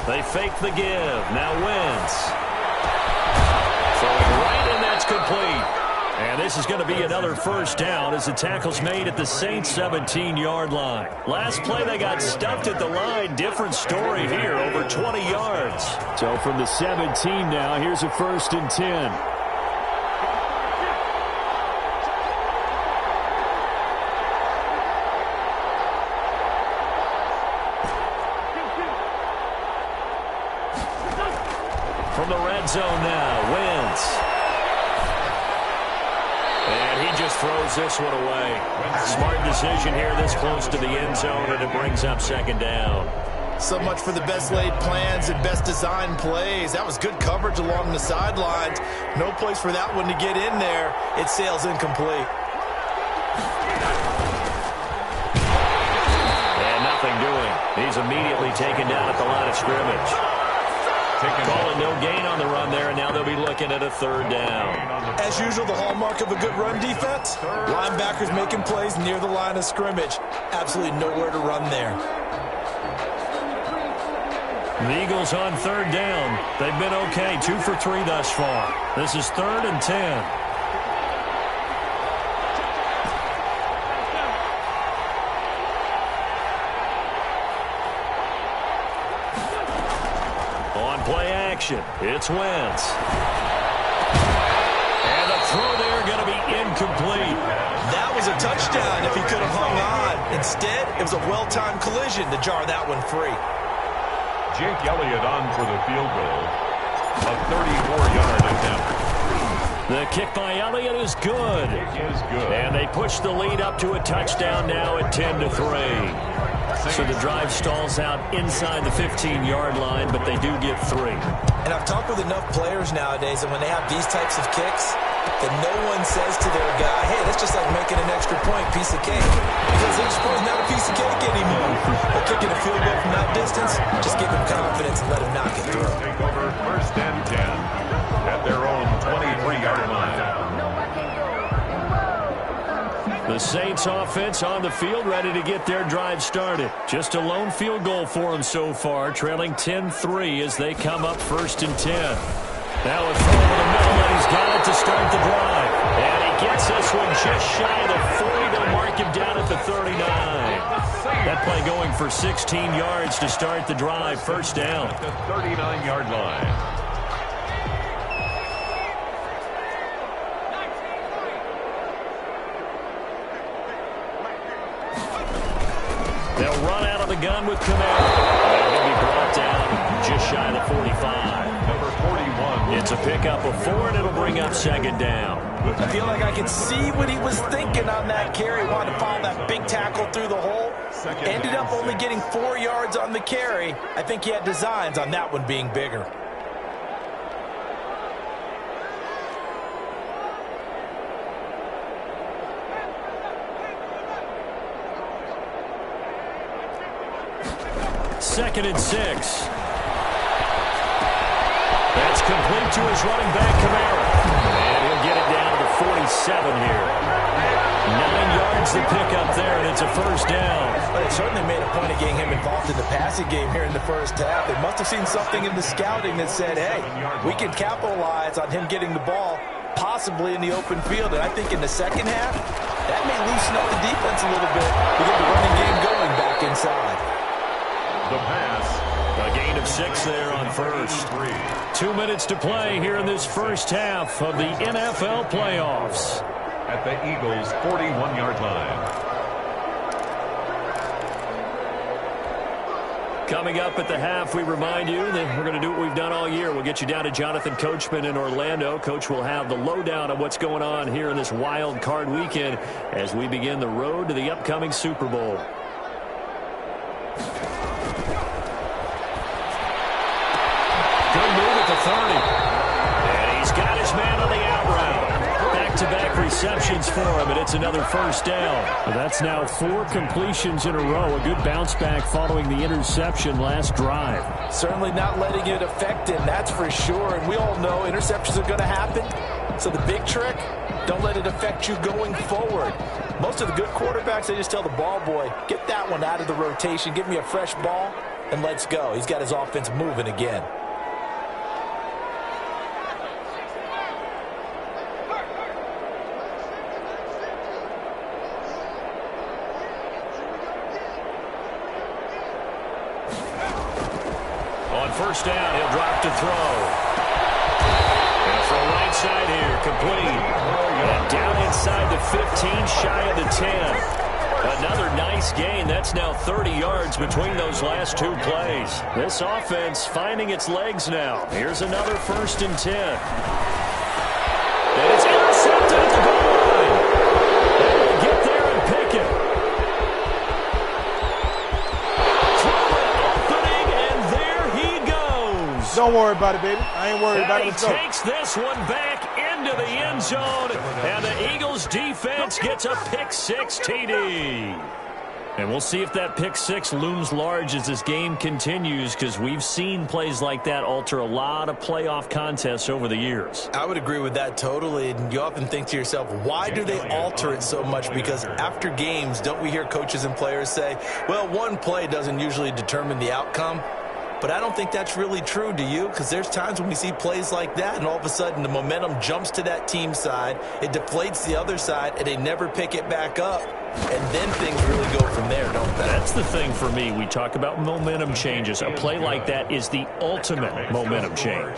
They fake the give. Now Wentz. Throwing right, and that's complete. And this is going to be another first down as the tackle's made at the Saints' 17-yard line. Last play, they got stuffed at the line. Different story here, over 20 yards. So from the 17 now, here's a 1st and 10. From the red zone now, Wentz. And he just throws this one away. Smart decision here this close to the end zone, and it brings up 2nd down. So much for the best laid plans and best designed plays. That was good coverage along the sidelines. No place for that one to get in there. It sails incomplete. And nothing doing. He's immediately taken down at the line of scrimmage. Calling no gain on the run there, and now they'll be looking at a 3rd down. As usual, the hallmark of a good run defense, linebackers making plays near the line of scrimmage. Absolutely nowhere to run there. The Eagles on 3rd down. They've been okay, 2 for 3 thus far. This is 3rd and 10. Play action. It's Wentz. And the throw there going to be incomplete. That was a touchdown if he could have hung on. Instead, it was a well-timed collision to jar that one free. Jake Elliott on for the field goal. A 34-yard attempt. The kick by Elliott is good. It is good. And they push the lead up to a touchdown now at 10-3. So the drive stalls out inside the 15-yard line, but they do get 3. And I've talked with enough players nowadays that when they have these types of kicks, that no one says to their guy, hey, that's just like making an extra point, piece of cake. Because the extra point is not a piece of cake anymore. But kicking a field goal from that distance, just give them confidence and let them knock it through. Take over 1st and 10 at their own 23-yard line. The Saints offense on the field, ready to get their drive started. Just a lone field goal for them so far, trailing 10-3 as they come up 1st and 10. Now a throw over the middle, and he's got it to start the drive. And he gets this one just shy of the 40 to mark him down at the 39. That play going for 16 yards to start the drive, 1st down. At the 39-yard line. They'll run out of the gun with Kamara. And he'll be brought down just shy of the 45. Number 41. It's a pickup of 4, and it'll bring up 2nd down. I feel like I can see what he was thinking on that carry. Wanted to follow that big tackle through the hole. Ended up only getting 4 yards on the carry. I think he had designs on that one being bigger. Second and 6. That's complete to his running back, Kamara. And he'll get it down to the 47 here. 9 yards to pick up there, and it's a first down. But it certainly made a point of getting him involved in the passing game here in the first half. They must have seen something in the scouting that said, hey, we can capitalize on him getting the ball possibly in the open field. And I think in the second half, that may loosen up the defense a little bit to get the running game going back inside. The pass. A gain of 6 there on first. 2 minutes to play here in this first half of the NFL playoffs. At the Eagles' 41-yard line. Coming up at the half, we remind you that we're going to do what we've done all year. We'll get you down to Jonathan Coachman in Orlando. Coach will have the lowdown of what's going on here in this wild card weekend as we begin the road to the upcoming Super Bowl. Good move at the 30. And he's got his man on the out route. Back-to-back receptions for him, and it's another first down. Well, that's now 4 completions in a row. A good bounce back following the interception last drive. Certainly not letting it affect him, that's for sure. And we all know interceptions are going to happen. So the big trick, don't let it affect you going forward. Most of the good quarterbacks, they just tell the ball boy, get that one out of the rotation, give me a fresh ball, and let's go. He's got his offense moving again. First down, he'll drop to throw. And from right side here, complete. And down inside the 15, shy of the 10. Another nice gain. That's now 30 yards between those last 2 plays. This offense finding its legs now. Here's another 1st and 10. And it's intercepted at the goal line. And we'll get there and pick it. Don't worry about it, baby. I ain't worried about it. Let's go. He takes this one back into the end zone, and the Eagles defense gets a pick-6 TD. And we'll see if that pick-6 looms large as this game continues, because we've seen plays like that alter a lot of playoff contests over the years. I would agree with that totally, and you often think to yourself, why do they alter it so much? Because after games, don't we hear coaches and players say, well, one play doesn't usually determine the outcome? But I don't think that's really true, do you? Because there's times when we see plays like that, and all of a sudden the momentum jumps to that team side, it deflates the other side, and they never pick it back up. And then things really go from there, don't they? That's the thing for me. We talk about momentum changes. A play like that is the ultimate momentum change.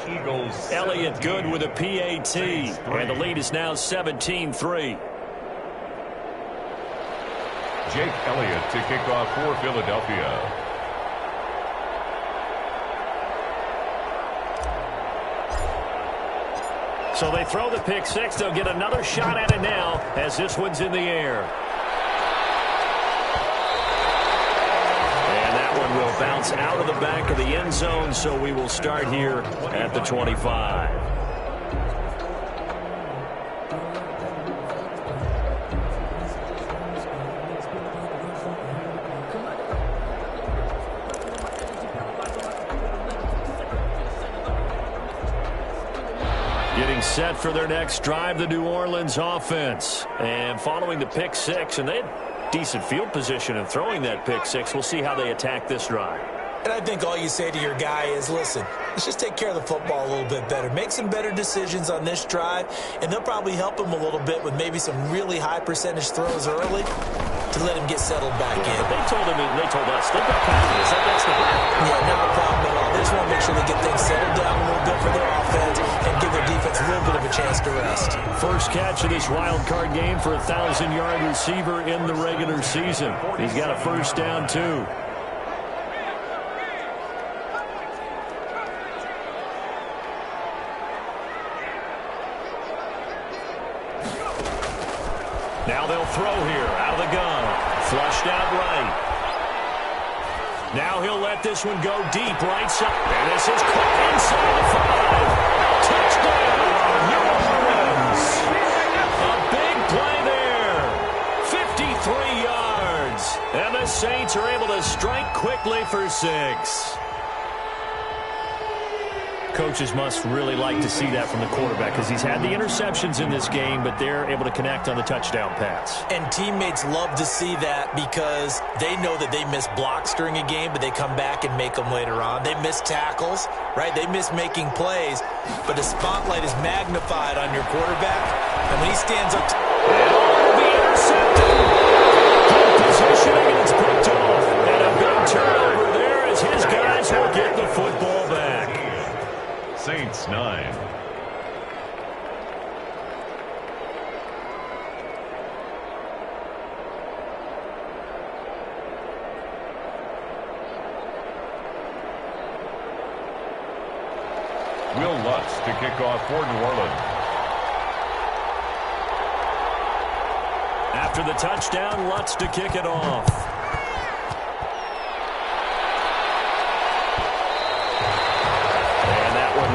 Elliott good with a PAT, and the lead is now 17-3. Jake Elliott to kick off for Philadelphia. So they throw the pick-6. They'll get another shot at it now as this one's in the air. And that one will bounce out of the back of the end zone, so we will start here at the 25. Getting set for their next drive, the New Orleans offense. And following the pick-6, and they had decent field position in throwing that pick-6. We'll see how they attack this drive. And I think all you say to your guy is, listen, let's just take care of the football a little bit better. Make some better decisions on this drive, and they'll probably help him a little bit with maybe some really high percentage throws early to let him get settled back in. They told him, and they told us, they've got confidence. That's the problem. Yeah, not a problem at all. They just want to make sure they get things settled down a little bit for their offense and give their defense a little bit of a chance to rest. First catch of this wild card game for a 1,000-yard receiver in the regular season. He's got a first down, too. they'll throw here out of the gun. Flushed out right. Now he'll let this one go deep right side. And this is quick inside the 5. Touchdown, New Orleans. A big play there. 53 yards. And the Saints are able to strike quickly for 6. Coaches must really like to see that from the quarterback because he's had the interceptions in this game, but they're able to connect on the touchdown pass. And teammates love to see that because they know that they miss blocks during a game, but they come back and make them later on. They miss tackles, right? They miss making plays, but the spotlight is magnified on your quarterback, and when he stands up... It'll be intercepted. Good positioning, and it's picked off. And a big turnover there as his guys will get the football back. Saints 9. Will Lutz to kick off for New Orleans. After the touchdown, Lutz to kick it off.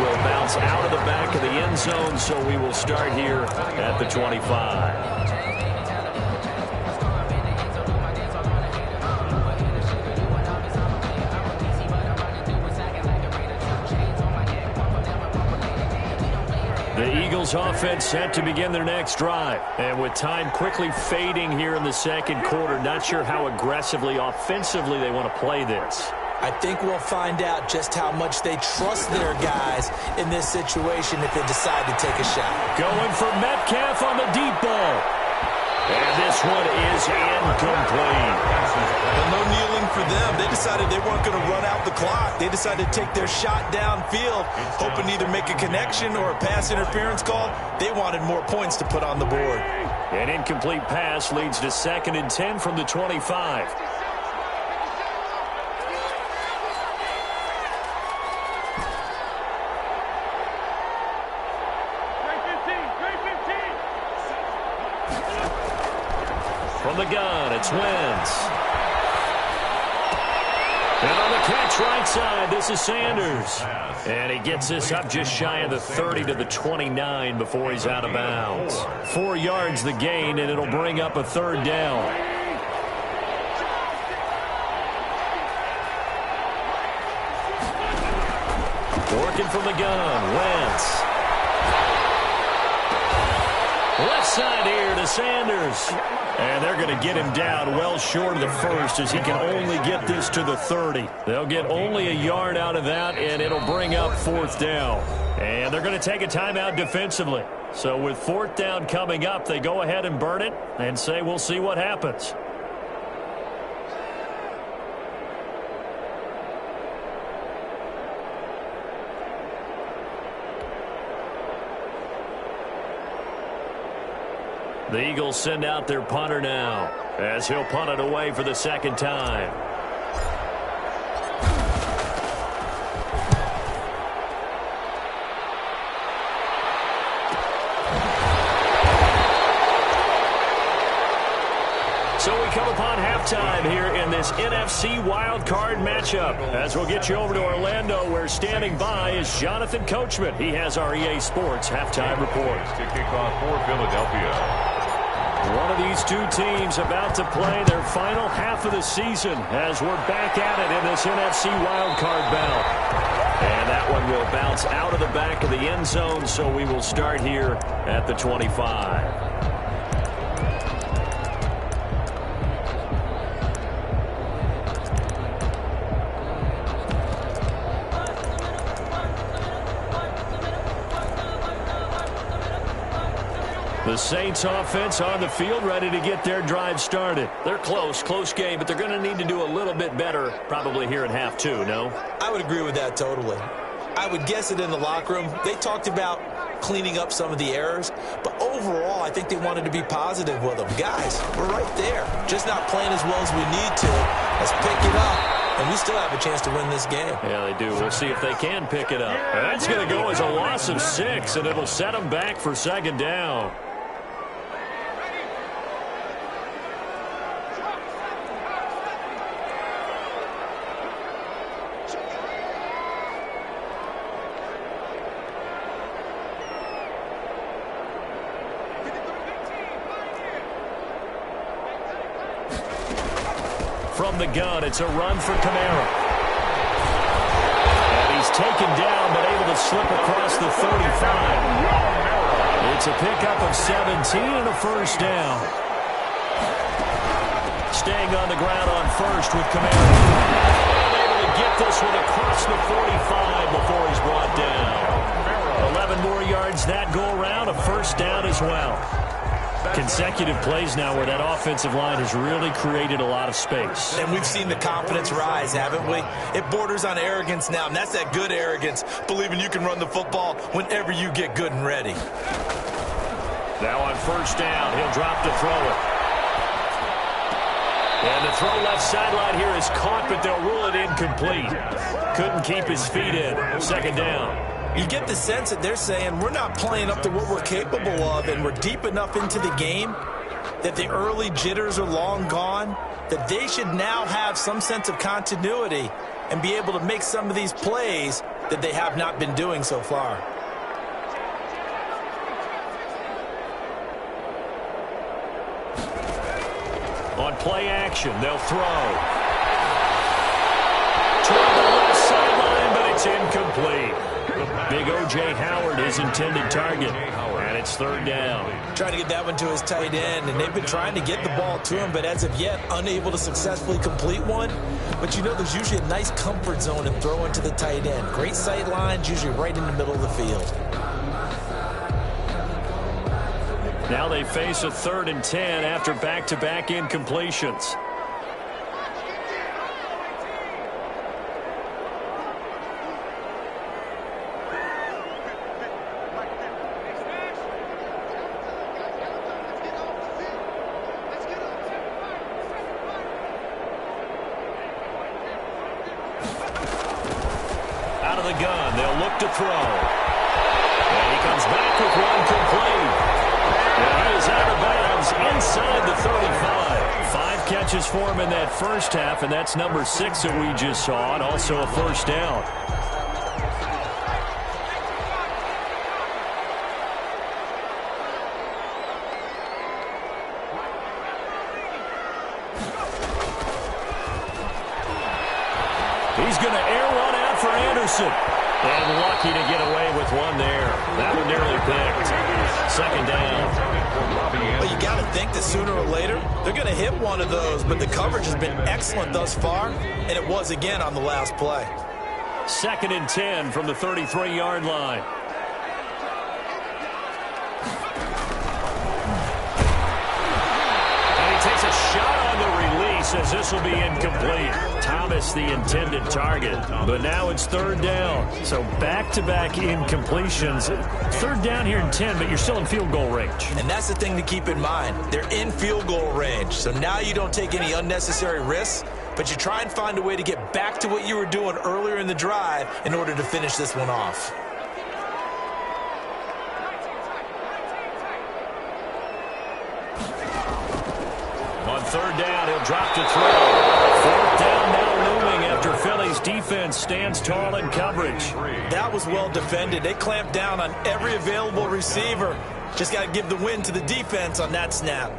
Will bounce out of the back of the end zone, so we will start here at the 25. The Eagles offense set to begin their next drive. And with time quickly fading here in the second quarter, not sure how aggressively, offensively they want to play this. I think we'll find out just how much they trust their guys in this situation if they decide to take a shot. Going for Metcalf on the deep ball. And this one is incomplete. And no kneeling for them. They decided they weren't going to run out the clock. They decided to take their shot downfield, hoping to either make a connection or a pass interference call. They wanted more points to put on the board. An incomplete pass leads to 2nd and 10 from the 25. From the gun, it's Wentz. And on the catch right side, this is Sanders. And he gets this up just shy of the 30 to the 29 before he's out of bounds. 4 yards the gain, and it'll bring up a 3rd down. Working from the gun, Wentz. Left side here to Sanders. And they're going to get him down well short of the 1st as he can only get this to the 30. They'll get only a yard out of that, and it'll bring up 4th down. And they're going to take a timeout defensively. So with 4th down coming up, they go ahead and burn it and say we'll see what happens. The Eagles send out their punter now as he'll punt it away for the 2nd time. So we come upon halftime here in this NFC wildcard matchup. As we'll get you over to Orlando, where standing by is Jonathan Coachman. He has our EA Sports halftime report. To kick off for Philadelphia. One of these two teams about to play their final half of the season as we're back at it in this NFC wildcard bout. And that one will bounce out of the back of the end zone, so we will start here at the 25. The Saints offense on the field, ready to get their drive started. They're close game, but they're going to need to do a little bit better probably here in half 2, no? I would agree with that totally. I would guess it in the locker room. They talked about cleaning up some of the errors, but overall, I think they wanted to be positive with them. Guys, we're right there. Just not playing as well as we need to. Let's pick it up, and we still have a chance to win this game. Yeah, they do. We'll see if they can pick it up. That's going to go as a loss of 6, and it'll set them back for 2nd down. from the gun. It's a run for Kamara. And he's taken down, but able to slip across the 35. It's a pickup of 17 and a first down. Staying on the ground on first with Kamara. And able to get this one across the 45 before he's brought down. 11 more yards that go around, a first down as well. Consecutive plays now where that offensive line has really created a lot of space. And we've seen the confidence rise, haven't we? It borders on arrogance now, and that's that good arrogance, believing you can run the football whenever you get good and ready. Now on first down, he'll drop to throw it. And the throw left sideline here is caught, but they'll rule it incomplete. Couldn't keep his feet in. Second down. You get the sense that they're saying we're not playing up to what we're capable of, and we're deep enough into the game that the early jitters are long gone, that they should now have some sense of continuity and be able to make some of these plays that they have not been doing so far. On play action, they'll throw. Toward the left sideline, but it's incomplete. Big O.J. Howard, his intended target, and it's third down. Trying to get that one to his tight end, and they've been trying to get the ball to him, but as of yet, unable to successfully complete one. But you know there's usually a nice comfort zone in throwing to the tight end. Great sight lines, usually right in the middle of the field. Now they face a 3rd and 10 after back-to-back incompletions. Out of the gun, they'll look to throw. And he comes back with one complete. And he is out of bounds inside the 35. 5 catches for him in that first half, and that's number 6 that we just saw, and also a first down. He's going to air one out for Anderson. And lucky to get away with one there. That one nearly picked. Second down. Well, you got to think that sooner or later they're going to hit one of those, but the coverage has been excellent thus far, and it was again on the last play. 2nd and 10 from the 33-yard line. And he takes a shot on the release as this will be incomplete. Thomas the intended target, but now it's 3rd down. So back-to-back incompletions. 3rd down here in 10, but you're still in field goal range. And that's the thing to keep in mind. They're in field goal range, so now you don't take any unnecessary risks, but you try and find a way to get back to what you were doing earlier in the drive in order to finish this one off. On 3rd down, he'll drop to throw. 4th down now looming after Philly's defense stands tall in coverage. That was well defended. They clamped down on every available receiver. Just got to give the win to the defense on that snap.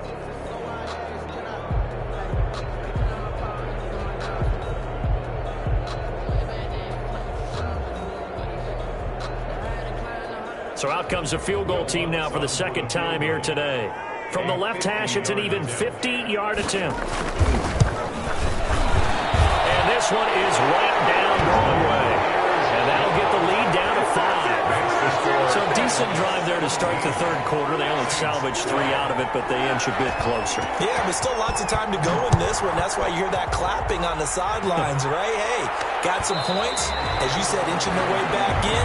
So out comes a field goal team now for the 2nd time here today. From the left hash, it's an even 50-yard attempt. And this one is right down Broadway. And that'll get the lead down to 5. So decent drive there to start the 3rd quarter. They only salvaged 3 out of it, but they inch a bit closer. Yeah, but still lots of time to go in this one. That's why you hear that clapping on the sidelines, right? Hey, got some points. As you said, inching their way back in.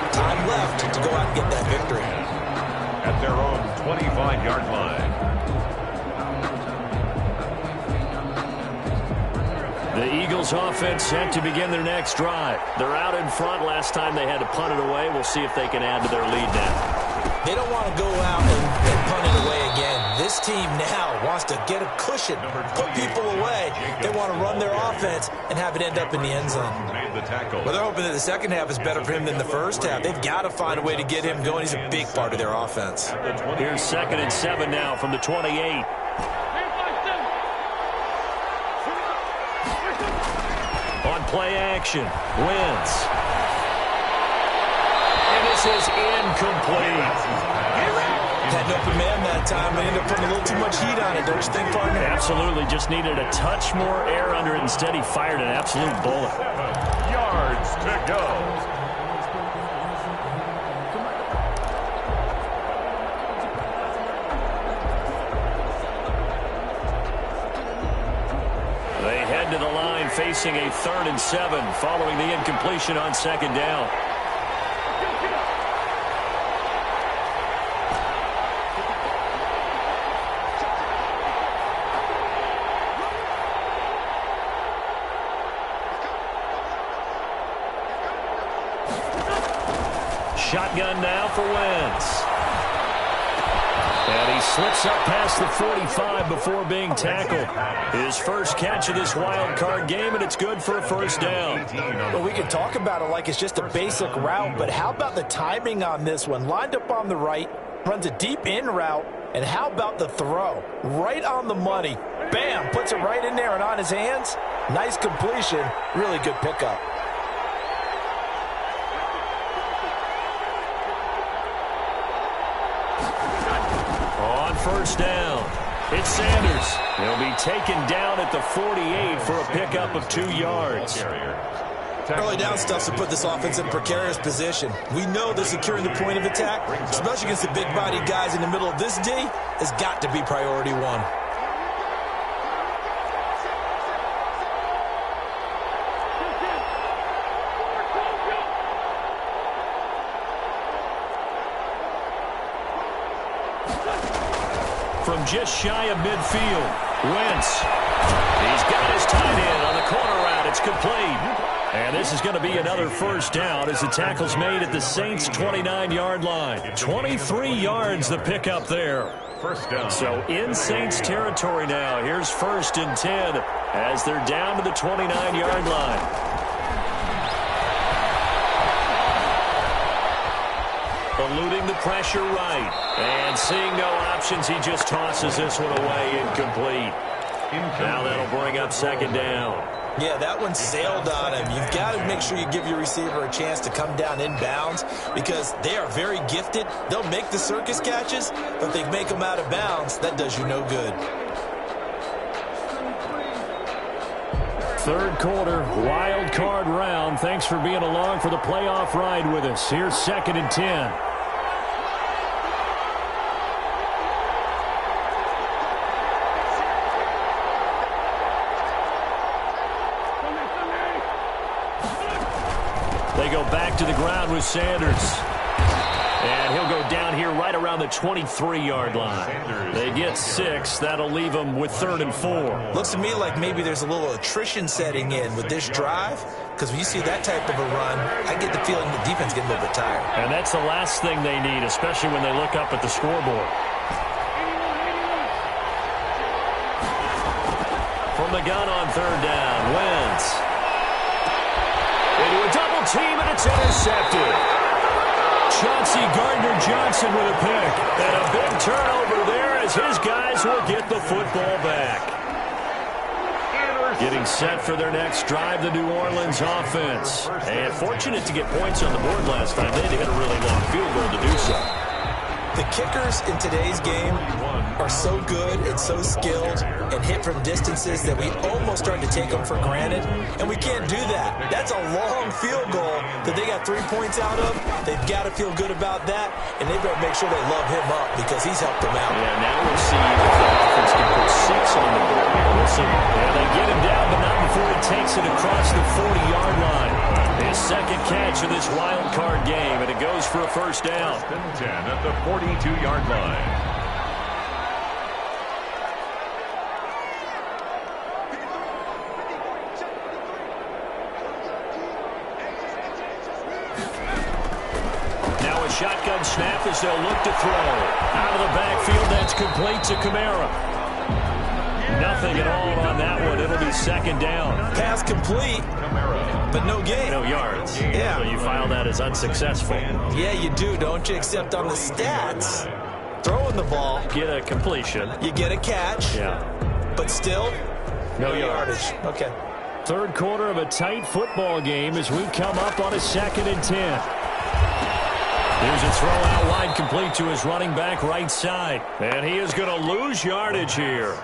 Time left to go out and get that victory. At their own 25-yard line. The Eagles offense set to begin their next drive. They're out in front. Last time they had to punt it away. We'll see if they can add to their lead now. They don't want to go out and punt it away again. This team now wants to get a cushion, put people away. They want to run their offense and have it end up in the end zone. Well, they're hoping that the second half is better for him than the first half. They've got to find a way to get him going. He's a big part of their offense. Here's 2nd and 7 now from the 28. play action. Wins. And this is incomplete. Had an open man that time, but ended up putting a little too much heat on it, don't you think, partner? Absolutely. Just needed a touch more air under it. Instead, he fired an absolute bullet. Yards to go. They head to the line facing a 3rd and 7 following the incompletion on 2nd down. Shotgun now for Wentz. And he slips up past the 45 before being tackled. His first catch of this wild card game, and it's good for a 1st down. Well, we can talk about it like it's just a basic route, but how about the timing on this one? Lined up on the right, runs a deep in route, and how about the throw? Right on the money. Bam! Puts it right in there and on his hands. Nice completion. Really good pickup. On 1st down, it's Sanders. He'll be taken down at the 48 for a pickup of 2 yards. Early down stuff to put this offense in precarious position. We know that securing the point of attack, especially against the big-bodied guys in the middle of this D, has got to be priority 1. From just shy of midfield, Wentz. He's got his tight end on the corner route. It's complete. And this is going to be another 1st down as the tackle's made at the Saints' 29-yard line. 23 yards the pickup there. 1st down. So in Saints territory now. Here's 1st and 10 as they're down to the 29-yard line. Eluding the pressure right. And seeing no options, he just tosses this one away, incomplete. Now that'll bring up 2nd down. Yeah, that one sailed on him. You've got to make sure you give your receiver a chance to come down inbounds because they are very gifted. They'll make the circus catches, but if they make them out of bounds, that does you no good. 3rd quarter, wild card round. Thanks for being along for the playoff ride with us. Here's 2nd and 10. They go back to the ground with Sanders. And he'll go down here right around the 23-yard line. They get 6. That'll leave them with 3rd and 4. Looks to me like maybe there's a little attrition setting in with this drive because when you see that type of a run, I get the feeling the defense getting a little bit tired. And that's the last thing they need, especially when they look up at the scoreboard. From the gun on 3rd down, Wentz. Into a double team, and it's intercepted. Chauncey Gardner-Johnson with a pick. And a big turnover there as his guys will get the football back. Getting set for their next drive, the New Orleans offense. And fortunate to get points on the board last time. They had to hit a really long field goal to do so. The kickers in today's game are so good and so skilled and hit from distances that we almost start to take them for granted, and we can't do that. That's a long field goal that they got 3 points out of. They've got to feel good about that, and they better make sure they love him up because he's helped them out. Yeah, now we'll see if the offense can put 6 on the board. We'll see. Yeah, they get him down, but not before he takes it across the 40-yard line. His 2nd catch of this wild card game, and it goes for a 1st down. 10 at the 42-yard line. Now a shotgun snap as they'll look to throw. Out of the backfield, that's complete to Kamara. Nothing at all on that one. It'll be 2nd down. Pass complete, but no gain. No yards. Yeah. So you file that as unsuccessful. Yeah, you do, don't you? Except on the stats, throwing the ball. Get a completion. You get a catch. Yeah. But still, no yardage. Okay. Third quarter of a tight football game as we come up on a 2nd and 10. Here's a throw out wide, complete to his running back right side. And he is going to lose yardage here.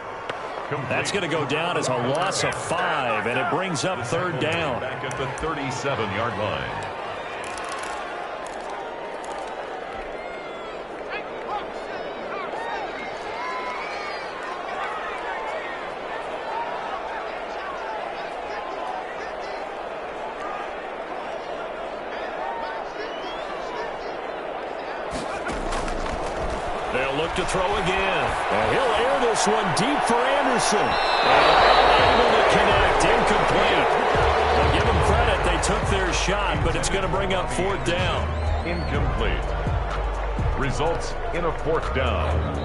That's going to go down as a loss of 5, and it brings up 3rd down. Back at the 37-yard line. They'll look to throw again. And he'll air this one deep for Anderson. And able to connect. Incomplete. Well, give them credit. They took their shot, but it's going to bring up 4th down. Incomplete. Results in a 4th down.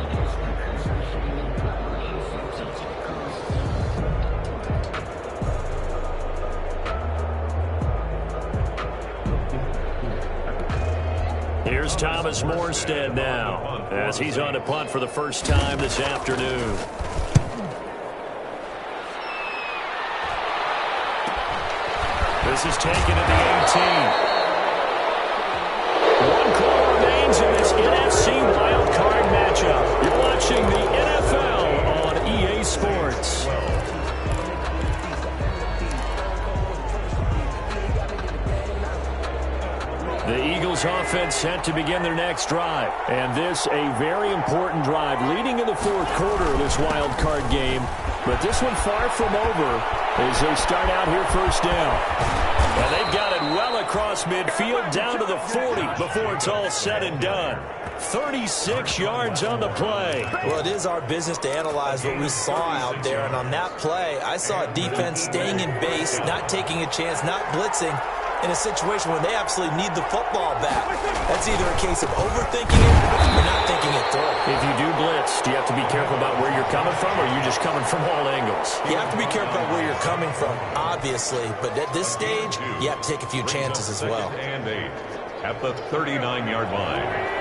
Here's Thomas Morstead now, as he's on to punt for the first time this afternoon. This is taken at the 18. 1 quarter remains in this NFC wildcard matchup. You're watching the NFL on EA Sports. The Eagles offense set to begin their next drive. And this a very important drive leading in the 4th quarter of this wild card game. But this one far from over as they start out here first down. And they've got it well across midfield down to the 40 before it's all said and done. 36 yards on the play. Well, it is our business to analyze what we saw out there. And on that play, I saw a defense staying in base, not taking a chance, not blitzing, in a situation where they absolutely need the football back. That's either a case of overthinking it or not thinking it through. If you do blitz, do you have to be careful about where you're coming from, or are you just coming from all angles? You have to be careful about where you're coming from, obviously. But at this stage, you have to take a few chances as well. And 8 at the 39-yard line.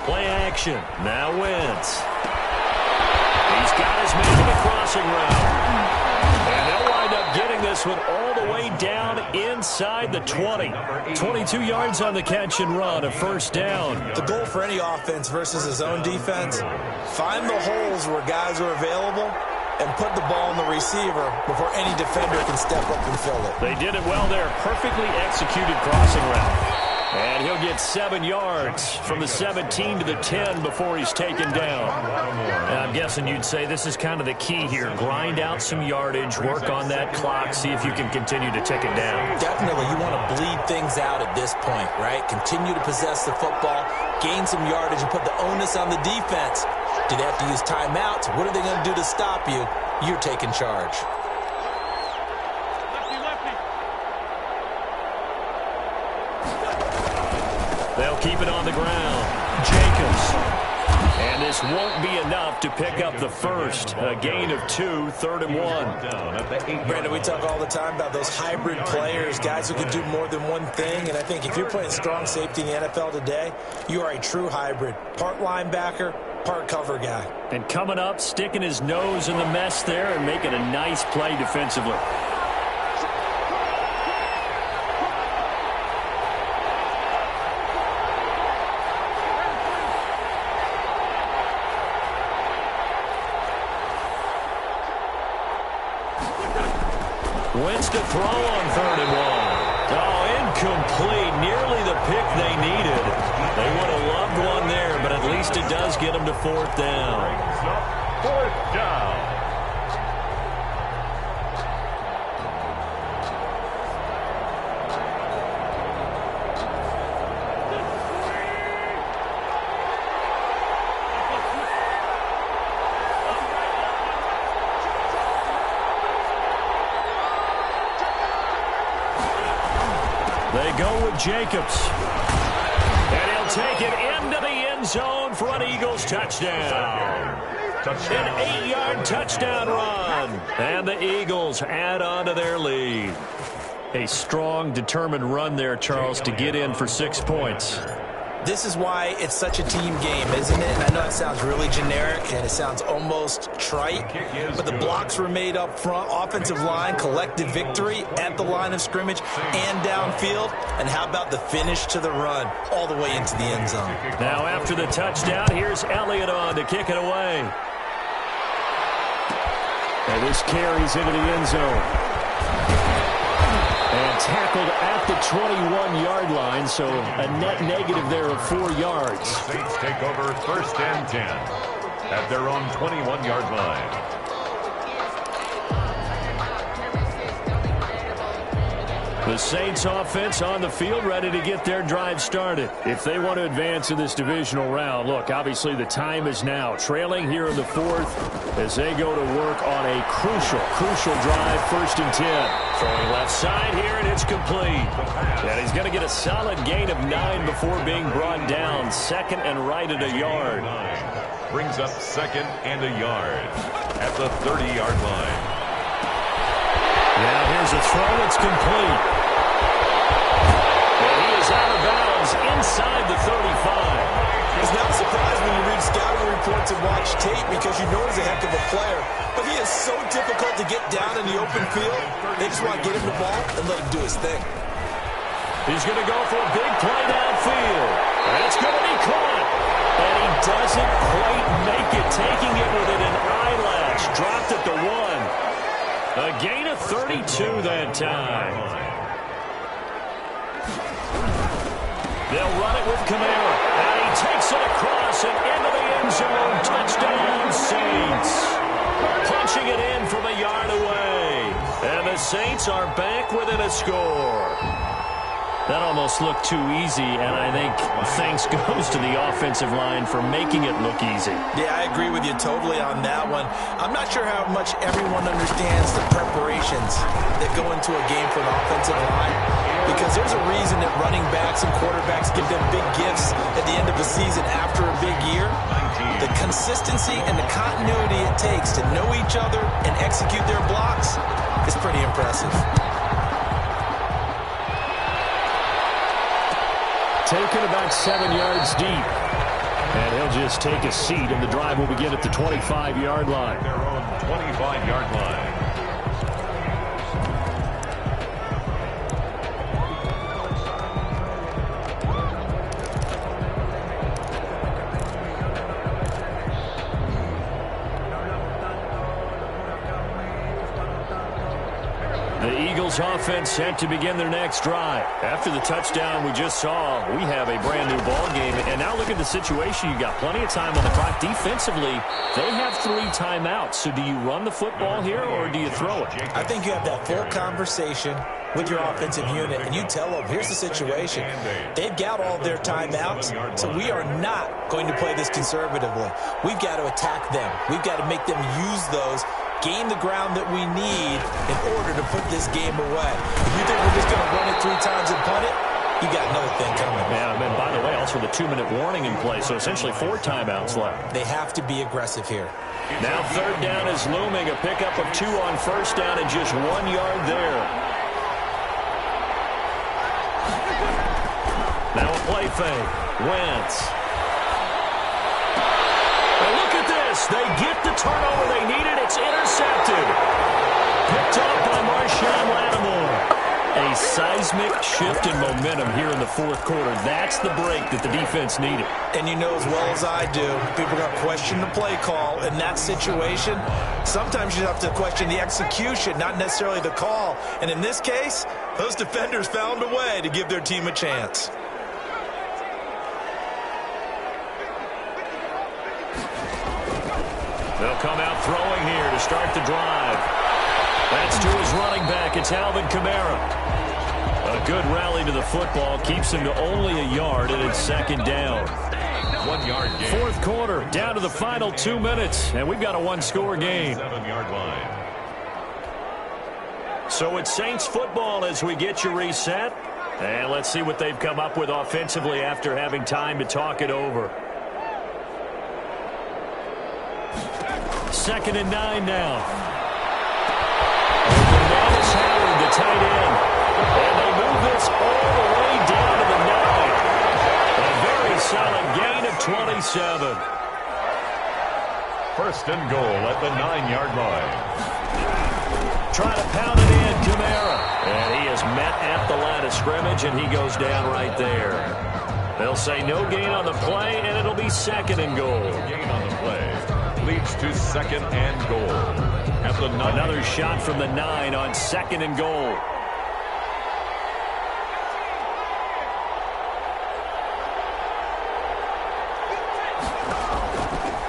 Play action. Now Wentz. He's got his man in the crossing route. And they'll wind up getting this one all the way down inside the 20. 22 yards on the catch and run, a first down. The goal for any offense versus his own defense, find the holes where guys are available and put the ball in the receiver before any defender can step up and fill it. They did it well there. Perfectly executed crossing route. And he'll get 7 yards from the 17 to the 10 before he's taken down. And I'm guessing you'd say this is kind of the key here. Grind out some yardage, work on that clock, see if you can continue to tick it down. Definitely. You want to bleed things out at this point, right? Continue to possess the football, gain some yardage, and put the onus on the defense. Do they have to use timeouts? What are they going to do to stop you? You're taking charge. They'll keep it on the ground. Jacobs. And this won't be enough to pick up the first. A gain of 2, 3rd and 1. Brandon, we talk all the time about those hybrid players, guys who can do more than one thing. And I think if you're playing strong safety in the NFL today, you are a true hybrid. Part linebacker, part cover guy. And coming up, sticking his nose in the mess there and making a nice play defensively. Wentz to throw on 3rd and 1. Oh, incomplete. Nearly the pick they needed. They would have loved one there, but at least it does get them to 4th down. 4th down. They go with Jacobs. And he'll take it into the end zone for an Eagles touchdown. An 8-yard touchdown run. And the Eagles add on to their lead. A strong, determined run there, Charles, to get in for 6 points. This is why it's such a team game, isn't it? And I know it sounds really generic and it sounds almost trite, but the blocks were made up front, offensive line, collective victory at the line of scrimmage and downfield. And how about the finish to the run all the way into the end zone? Now after the touchdown, here's Elliott on to kick it away. And this carries into the end zone. And tackled at the 21-yard line, so a net negative there of 4 yards. The Saints take over 1st and 10 at their own 21-yard line. The Saints offense on the field, ready to get their drive started. If they want to advance in this divisional round, look, obviously the time is now. Trailing here in the 4th as they go to work on a crucial drive, 1st and 10. Throwing left side here, and it's complete. And he's going to get a solid gain of 9 before being brought down. 2nd and right at a yard. Brings up 2nd and a yard at the 30-yard line. Now here's a throw. It's complete. And he is out of bounds inside the 35. It's not a surprise when you read scouting reports and watch tape because you know he's a heck of a player. But he is so difficult to get down in the open field. They just want to get him the ball and let him do his thing. He's going to go for a big play downfield. And it's going to be caught. And he doesn't quite make it, taking it within an eyelash. Dropped at the 1. A gain of 32 that time. They'll run it with Kamara. And he takes it across and into the end zone. Touchdown, Saints. Punching it in from a yard away. And the Saints are back within a score. That almost looked too easy, and I think thanks goes to the offensive line for making it look easy. Yeah, I agree with you totally on that one. I'm not sure how much everyone understands the preparations that go into a game for an offensive line, because there's a reason that running backs and quarterbacks give them big gifts at the end of the season after a big year. The consistency and the continuity it takes to know each other and execute their blocks is pretty impressive. Taken about 7 yards deep. And he'll just take a seat, and the drive will begin at the 25-yard line. Their own 25-yard line. The Eagles offense set to begin their next drive. After the touchdown we just saw, we have a brand new ball game. And now look at the situation. You got plenty of time on the clock. Defensively, they have 3 timeouts. So do you run the football here or do you throw it? I think you have that full conversation with your offensive unit, and you tell them, here's the situation. They've got all their timeouts, so we are not going to play this conservatively. We've got to attack them. We've got to make them use those, gain the ground that we need in order to put this game away. If you think we're just going to run it 3 times and punt it, you got another thing coming. Yeah, and by the way, also the 2-minute warning in play, so essentially 4 timeouts left. They have to be aggressive here. Now 3rd down is looming, a pickup of 2 on 1st down and just 1 yard there. Now a play fake. Wentz. And look at this. They get the turnover they needed. It's intercepted. Picked up by Marshawn Lattimore. A seismic shift in momentum here in the 4th quarter. That's the break that the defense needed. And you know as well as I do, people are going to question the play call in that situation. Sometimes you have to question the execution, not necessarily the call. And in this case, those defenders found a way to give their team a chance. They'll come out throwing here to start the drive. That's to his running back. It's Alvin Kamara. A good rally to the football keeps him to only a yard, and it's 2nd down. 1 yard gain. 4th quarter, down to the final 2 minutes, and we've got a 1-score game. 7-yard line. So it's Saints football as we get you reset. And let's see what they've come up with offensively after having time to talk it over. 2nd and 9 now. Howard, the tight end. And they move this all the way down to the 9. A very solid gain of 27. First and goal at the 9-yard line. Trying to pound it in, Kamara. And he is met at the line of scrimmage, and he goes down right there. They'll say no gain on the play, and it'll be second and goal. Gain on the play leads to second and goal. At the 9. Another shot from the 9 on second and goal.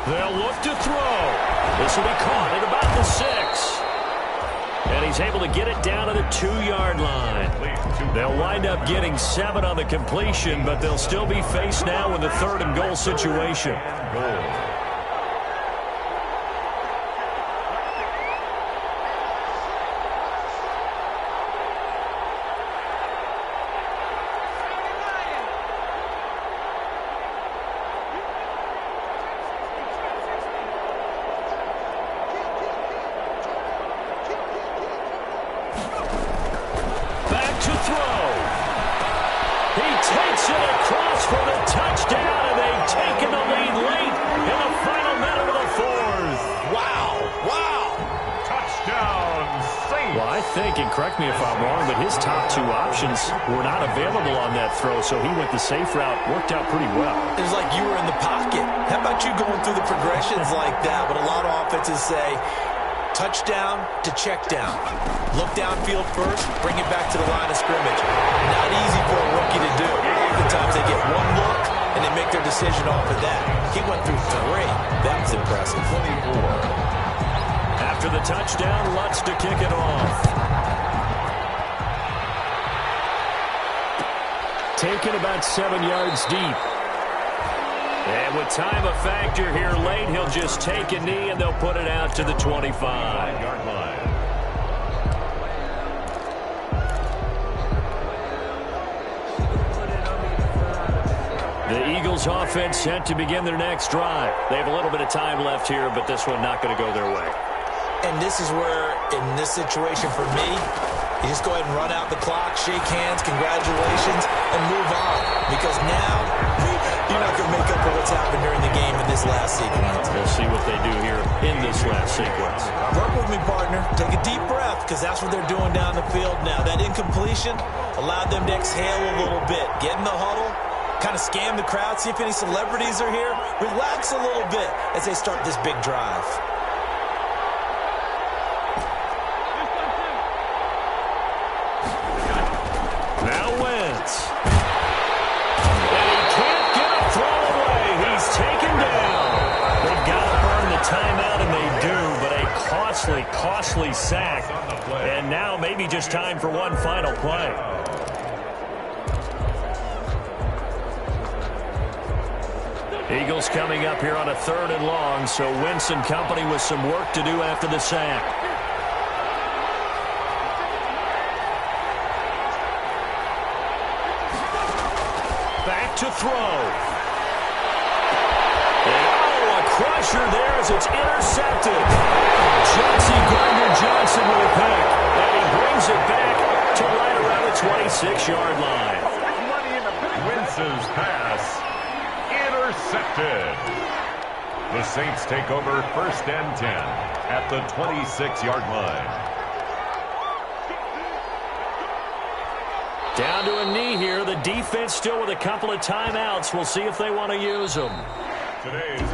They'll look to throw. This will be caught at about the 6. And he's able to get it down to the 2-yard line. They'll wind up getting 7 on the completion, but they'll still be faced now with a 3rd and goal situation. Correct me if I'm wrong, but his top 2 options were not available on that throw, so he went the safe route. Worked out pretty well. It was like you were in the pocket. How about you going through the progressions like that? But a lot of offenses say touchdown to check down. Look downfield first, bring it back to the line of scrimmage. Not easy for a rookie to do. Oftentimes they get one look and they make their decision off of that. He went through 3. That was impressive. 24. After the touchdown, Lutz to kick it off. Taken about 7 yards deep. And with time a factor here late, he'll just take a knee and they'll put it out to the 25-yard line. The Eagles offense set to begin their next drive. They have a little bit of time left here, but this one not going to go their way. And this is where, in this situation for me, you just go ahead and run out the clock, shake hands, congratulations, and move on. Because now, you're not going to make up for what's happened during the game in this last sequence. We'll see what they do here in this last sequence. Work with me, partner. Take a deep breath, because that's what they're doing down the field now. That incompletion allowed them to exhale a little bit. Get in the huddle, kind of scan the crowd, see if any celebrities are here. Relax a little bit as they start this big drive. Now Wentz. And he can't get a throw away. He's taken down. They've got to burn the timeout, and they do, but a costly sack. And now maybe just time for one final play. Eagles coming up here on a 3rd and long, so Wentz and company with some work to do after the sack. To throw. And a crusher there as it's intercepted. Chauncey Gardner-Johnson with a pick. And he brings it back to right around the 26-yard line. Wentz's pass intercepted. The Saints take over 1st and 10 at the 26-yard line. Down to a knee here. The defense still with a couple of timeouts. We'll see if they want to use them.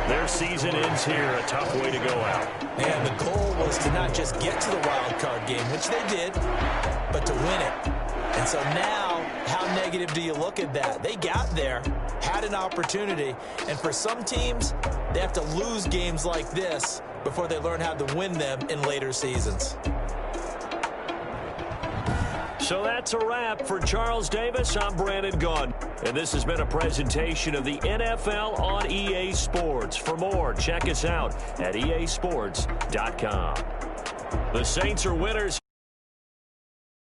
Their season ends here. A tough way to go out. And the goal was to not just get to the wild card game, which they did, but to win it. And so now, how negative do you look at that? They got there, had an opportunity, and for some teams, they have to lose games like this before they learn how to win them in later seasons. So that's a wrap for Charles Davis. I'm Brandon Gaudin, and this has been a presentation of the NFL on EA Sports. For more, check us out at easports.com. The Saints are winners.